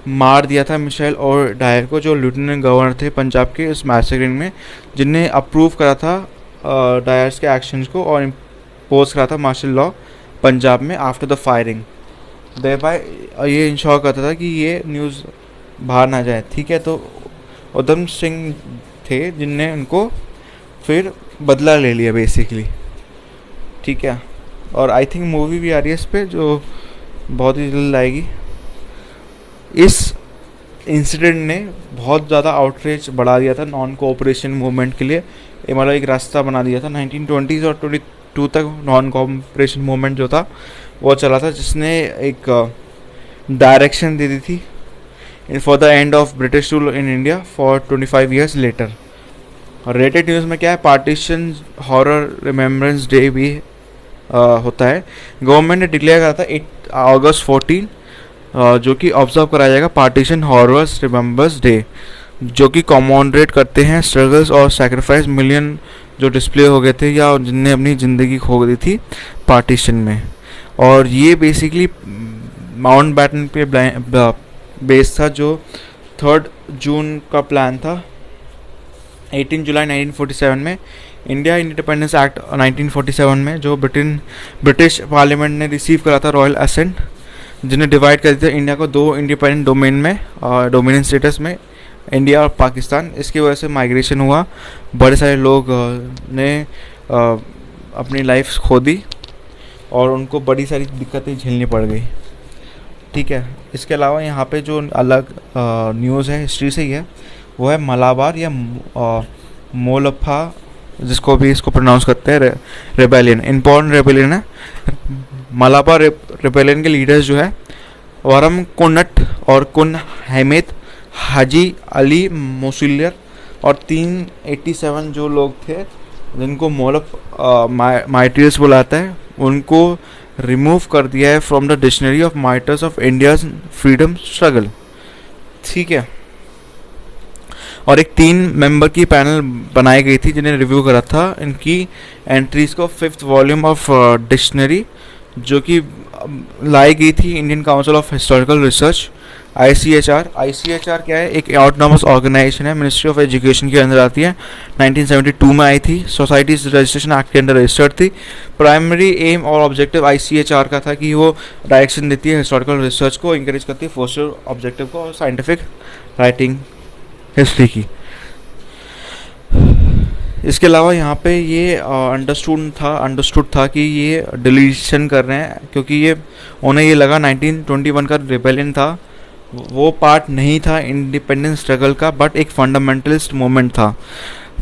[SPEAKER 1] मार दिया था मिशेल और डायर को, जो लेफ्टिनेंट गवर्नर थे पंजाब के इस मैसेक्रेन में, जिनने अप्रूव करा था डायर्स के एक्शंस को और इम्पोज करा था मार्शल लॉ पंजाब में आफ्टर द फायरिंग। देबाई ये इंश्योर करता था कि ये न्यूज़ बाहर ना जाए। ठीक है, तो उधम सिंह थे जिनने उनको फिर बदला ले लिया बेसिकली। ठीक है, और आई थिंक मूवी भी आ रही है इस पर जो बहुत ही जल्द आएगी। इस इंसिडेंट ने बहुत ज़्यादा आउटरीच बढ़ा दिया था नॉन कोऑपरेशन मूवमेंट के लिए, मतलब एक रास्ता बना दिया था। 1920s और 22 तक नॉन कोऑपरेशन मूवमेंट जो था वो चला था, जिसने एक डायरेक्शन दे दी थी for the end of British rule in India for 25 years later. और रेटेड न्यूज़ में क्या है, पार्टीशन हॉरर रिमेम्बरेंस डे भी होता है। गवर्नमेंट ने डिक्लेयर करा था 8 अगस्त 14 जो कि ऑब्जर्व कराया जाएगा पार्टीशन हॉरर्स रिमेम्बर्स डे, जो कि कॉमोमरेट करते हैं स्ट्रगल्स और सेक्रीफाइस मिलियन जो डिस्प्ले हो गए थे या जिनने अपनी ज़िंदगी खो दी थी पार्टीशन में। और ये बेसिकली माउंट बैटन पे बेस था, जो 3 जून का प्लान था। 18 जुलाई 1947 में इंडिया इंडिपेंडेंस एक्ट 1947 में जो ब्रिटिश पार्लियामेंट ने रिसीव करा था रॉयल असेंट, जिन्हें डिवाइड कर दिया इंडिया को 2 इंडिपेंडेंट डोमेन में और डोमिनेंट स्टेटस में, इंडिया और पाकिस्तान। इसकी वजह से माइग्रेशन हुआ, बड़े सारे लोग ने अपनी लाइफ खो दी और उनको बड़ी सारी दिक्कतें झेलनी पड़ गई। ठीक है, इसके अलावा यहाँ पे जो अलग न्यूज़ है हिस्ट्री से ही है, वो है मलाबार या मोलफा, जिसको भी इसको प्रोनाउंस करते हैं रेबेलियन, इम्पोर्टेंट रेबेलियन है। मलाबार रेबेलियन के लीडर्स जो है वरम कुन्नट और कुन हमीद, हाजी अली मोसिलियर और 387 जो लोग थे जिनको मोलफ मार्टियर्स बुलाता है, उनको रिमूव कर दिया है from the dictionary of martyrs of India's freedom struggle. ठीक है, और एक 3 मेंबर की पैनल बनाई गई थी जिन्हें रिव्यू करा था इनकी एंट्रीज को 5th वॉल्यूम ऑफ डिक्शनरी, जो कि लाई गई थी Indian council of historical research ICHR क्या है, एक ऑटोनॉमस ऑर्गेनाइजेशन है, मिनिस्ट्री ऑफ एजुकेशन के अंदर आती है, 1972 में आई थी, सोसाइटीज रजिस्ट्रेशन एक्ट के अंदर रजिस्टर्ड थी। प्राइमरी एम और ऑब्जेक्टिव ICHR का था कि वो डायरेक्शन देती है हिस्टोरिकल रिसर्च को, इंकरेज करती है फोस्टर ऑब्जेक्टिव को और साइंटिफिक राइटिंग हिस्ट्री की। इसके अलावा यहाँ पे ये अंडरस्टूड था कि ये डिलीशन कर रहे हैं, क्योंकि ये उन्हें ये लगा 1921 का रिबेलियन था, वो पार्ट नहीं था इंडिपेंडेंस स्ट्रगल का, बट एक फंडामेंटलिस्ट मूवमेंट था।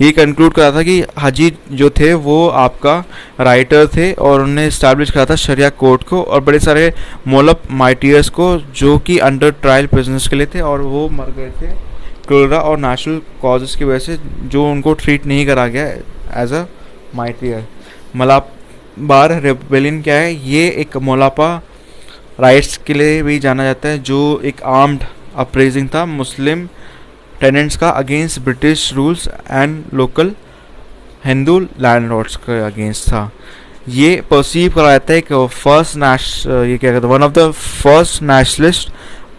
[SPEAKER 1] ये कंक्लूड करा था कि हाजी जो थे वो आपका राइटर थे और उन्होंने इस्टेब्लिश करा था शरिया कोर्ट को और बड़े सारे मोलब मार्टियर्स को जो कि अंडर ट्रायल बिजनेस के लिए थे और वो मर गए थे क्लोरा और नेशनल कॉजेस की वजह से, जो उनको ट्रीट नहीं करा गया as a martyr. Malabar rebellion क्या है, ये एक मोलापा राइट्स के लिए भी जाना जाता है, जो एक आर्म्ड अपरेजिंग था मुस्लिम टेनेंट्स का against British rules and local Hindu landlords के अगेंस्ट था। ये परसीव करा जाता है ये क्या कहते हैं, one of the first nationalist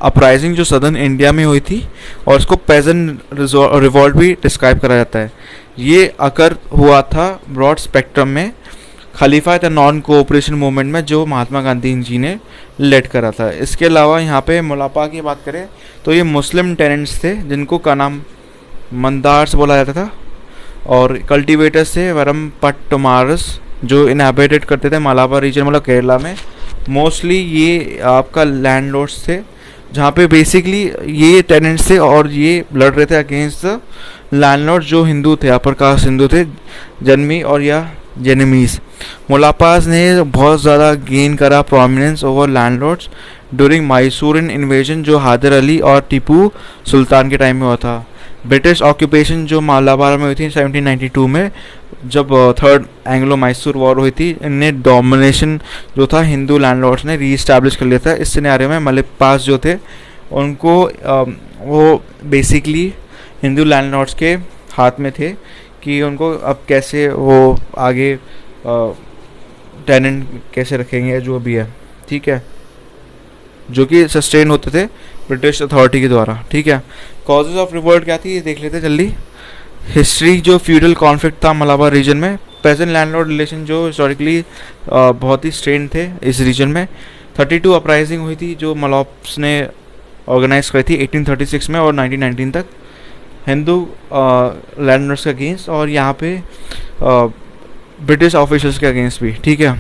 [SPEAKER 1] uprising जो सदर्न इंडिया में हुई थी, और इसको पेजेंट रिवॉल्ट भी डिस्क्राइब करा जाता है। ये अकर हुआ था ब्रॉड स्पेक्ट्रम में खलीफा द नॉन कोऑपरेशन मूवमेंट में, जो महात्मा गांधी जी ने लेड करा था। इसके अलावा यहाँ पे मोलापा की बात करें तो ये मुस्लिम टेनेंट्स थे जिनको का नाम मंदार्स बोला जाता था, और कल्टिवेटर्स थे वरम पट्टमारस जो इनहैबिटेड करते थे मलाबार रीजन, मतलब केरला में। मोस्टली ये आपका लैंडलॉर्ड्स थे, जहाँ पे बेसिकली ये टेनेंट्स थे और ये लड़ रहे थे अगेंस्ट द लैंडलॉर्ड जो हिंदू थे, अपर कास्ट हिंदू थे, जन्मी और या जेनेमीज। मोलापास ने बहुत ज़्यादा गेन करा prominence over landlords during Mysorean invasion, जो हैदर अली और टीपू सुल्तान के टाइम में हुआ था। ब्रिटिश ऑक्यूपेशन जो मालाबार में हुई थी 1792 में, जब थर्ड एंग्लो मैसूर वॉर हुई थी, इनने डोमिनेशन जो था हिंदू लैंडलॉर्ड्स ने रीइस्टैब्लिश कर लिया था। इस सिनेरियो में मलिपास जो थे उनको वो बेसिकली हिंदू लैंडलॉर्ड्स के हाथ में थे कि उनको अब कैसे वो आगे टेनेंट कैसे रखेंगे जो भी है, ठीक है, जो कि सस्टेन होते थे ब्रिटिश अथॉरिटी के द्वारा, ठीक है। कॉजेज ऑफ रिवोल्ट क्या थी ये देख लेते जल्दी। हिस्ट्री जो फ्यूडल कॉन्फ्लिक्ट था मलाबार रीजन में, पेजेंट लैंडलॉर्ड रिलेशन जो हिस्टोरिकली बहुत ही स्ट्रेन थे इस रीजन में। 32 अपराइजिंग हुई थी जो मलाप्स ने ऑर्गेनाइज करी थी 1836 में और 1919 तक हिंदू लैंडलॉर्ड्स के अगेंस्ट और यहाँ पे ब्रिटिश ऑफिशियल्स के अगेंस्ट भी, ठीक है,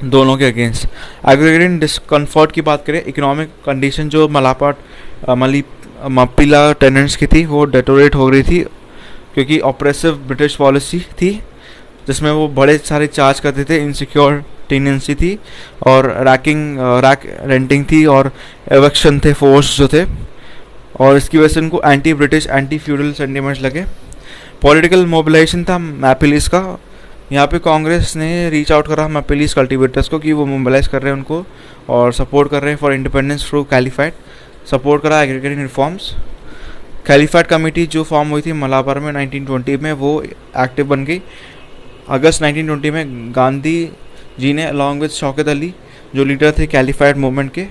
[SPEAKER 1] दोनों के अगेंस्ट। एग्रीगेटिंग डिस्कम्फर्ट की बात करें, इकोनॉमिक कंडीशन जो मप्पिला टेनेंट्स की थी वो डेटोरेट हो रही थी क्योंकि ऑपरेसिव ब्रिटिश पॉलिसी थी जिसमें वो बड़े सारे चार्ज करते थे, इनसिक्योर टेनेंसी थी और रैक रेंटिंग थी और एवक्शन थे, फोर्स जो थे, और इसकी वजह से उनको anti British anti feudal sentiments लगे। पॉलिटिकल मोबिलाइजेशन था मैपिलीस का, यहाँ पे कांग्रेस ने रीच आउट करा मैपिलीस कल्टिवेटर्स को कि वो मोबिलाइज कर रहे हैं उनको और सपोर्ट कर रहे हैं फॉर इंडिपेंडेंस थ्रू कैलिफाइट, सपोर्ट करा एग्रीगेटिंग रिफॉर्म्स। कैलिफाइट कमेटी जो फॉर्म हुई थी मलाबार में 1920 में वो एक्टिव बन गई। अगस्त 1920 में गांधी जी ने अलॉन्ग विद शौकत अली जो लीडर थे कैलिफाइट मूवमेंट के,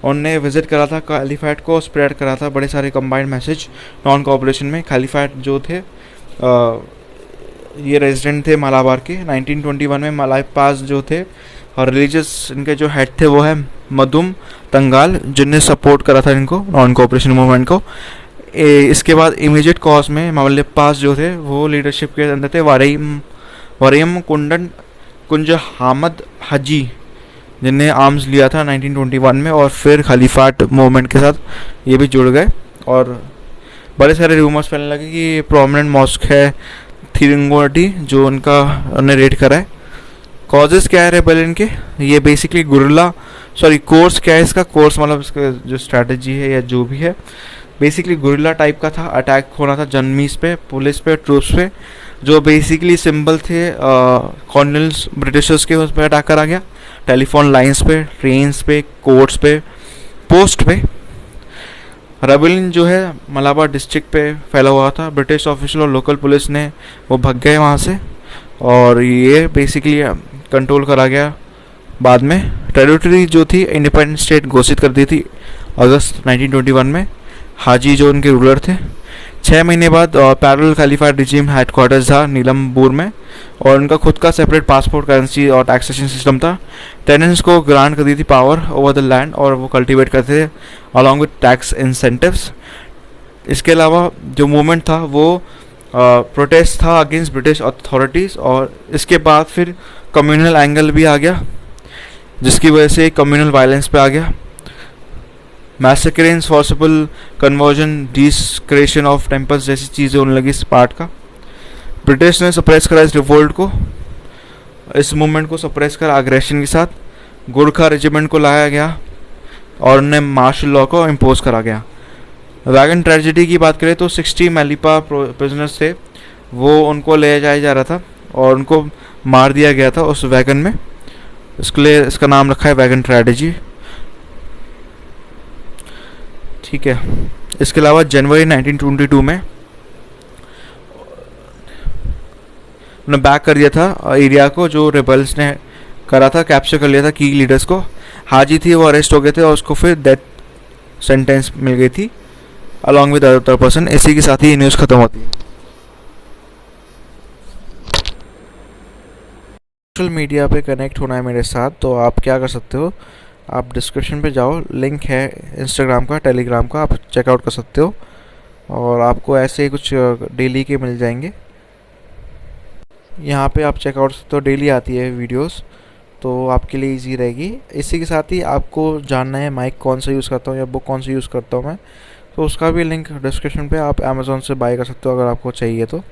[SPEAKER 1] उनने विजिट करा था कैलिफाइट को, स्प्रेड करा था बड़े सारे कंबाइंड मैसेज नॉन कोऑपरेशन में। कैलिफाइट जो थे ये रेजिडेंट थे मलाबार के। 1921 में मलापास जो थे और रिलीजियस इनके जो हेड थे वो है मधुम तंगाल जिनने सपोर्ट करा था इनको नॉन कोऑपरेशन मूवमेंट को। इसके बाद इमीडिएट कॉज में मलापास जो थे वो लीडरशिप के अंदर थे वरीम कुंज हामद हाजी जिनने आर्म्स लिया था 1921 में और फिर खलीफाट मूवमेंट के साथ ये भी जुड़ गए और बड़े सारे रूमर्स फैलने लगे कि प्रोमिनेंट मॉस्क है थिरंगोटी जो उनका उन्हें रेड करा है। कॉजेस क्या है रेबेलियन के, ये बेसिकली कोर्स क्या है इसका, कोर्स मतलब इसका जो स्ट्रैटेजी है या जो भी है बेसिकली गुरिल्ला टाइप का था। अटैक होना था जनमीज पे, पुलिस पे, ट्रूप्स पे, जो बेसिकली सिंबल थे कॉलोनियल्स ब्रिटिशर्स के, उस पर अटैक करा गया। टेलीफोन लाइंस पे, ट्रेन्स पे, कोर्ट्स पे, पोस्ट पे। रेबेलियन जो है मलाबार डिस्ट्रिक्ट पे फैला हुआ था। ब्रिटिश ऑफिशियल और लोकल पुलिस ने वो भग गए वहाँ से और ये बेसिकली कंट्रोल करा गया बाद में टेरिटरी जो थी इंडिपेंडेंट स्टेट घोषित कर दी थी अगस्त 1921 में। हाजी जो उनके रूलर थे। 6 महीने बाद पैरेलल खलीफा रिजीम हेडक्वार्टर्स था नीलमपुर में, और उनका खुद का सेपरेट पासपोर्ट करेंसी और टैक्सेशन सिस्टम था। टेनेंट्स को ग्रांट कर दी थी पावर ओवर द लैंड, और वो कल्टीवेट करते थे अलॉन्ग विद टैक्स इंसेंटिव्स। इसके अलावा जो मूवमेंट था वो प्रोटेस्ट था अगेंस्ट ब्रिटिश अथॉरिटीज़, और इसके बाद फिर कम्युनल एंगल भी आ गया, जिसकी वजह से कम्युनल वायलेंस पे आ गया। मैसेकरेंस, फॉर्सिबल कन्वर्जन, डिस्क्रेशन ऑफ टेम्पल्स जैसी चीज़ें होने लगी इस पार्ट का। ब्रिटिश ने सप्रेस करा इस रिवोल्ट को, इस मूवमेंट को सप्रेस करा अग्रेशन के साथ। गोरखा रेजिमेंट को लाया गया और उन्हें मार्शल लॉ को इम्पोज करा गया। वैगन ट्रेजेडी की बात करें तो 60 मैलिपा प्रिजनर्स थे, वो उनको ले जाया जा रहा था और उनको मार दिया गया था उस वैगन में। इसके लिए इसका नाम रखा है वैगन ट्रेजेडी। ठीक है। इसके अलावा जनवरी 1922 में उन्होंने बैक कर दिया था एरिया को जो रिबल्स ने करा था, कैप्चर कर लिया था की लीडर्स को। हाजी थी वो अरेस्ट हो गए थे और उसको फिर डेथ सेंटेंस मिल गई थी अलॉन्ग विद अदर पर्सन। इसी के साथ ही न्यूज़ खत्म होती है। सोशल मीडिया पे कनेक्ट होना है मेरे साथ, तो आप क्या कर सकते हो, आप डिस्क्रिप्शन पे जाओ, लिंक है इंस्टाग्राम का, टेलीग्राम का, आप चेकआउट कर सकते हो और आपको ऐसे ही कुछ डेली के मिल जाएंगे। यहाँ पे आप चेकआउट सकते हो, डेली आती है वीडियोस, तो आपके लिए इजी रहेगी। इसी के साथ ही आपको जानना है माइक कौन सा यूज़ करता हूँ या बुक कौन सा यूज़ करता हूँ मैं, तो उसका भी लिंक डिस्क्रिप्शन पे, आप अमेज़ॉन से बाय कर सकते हो अगर आपको चाहिए तो।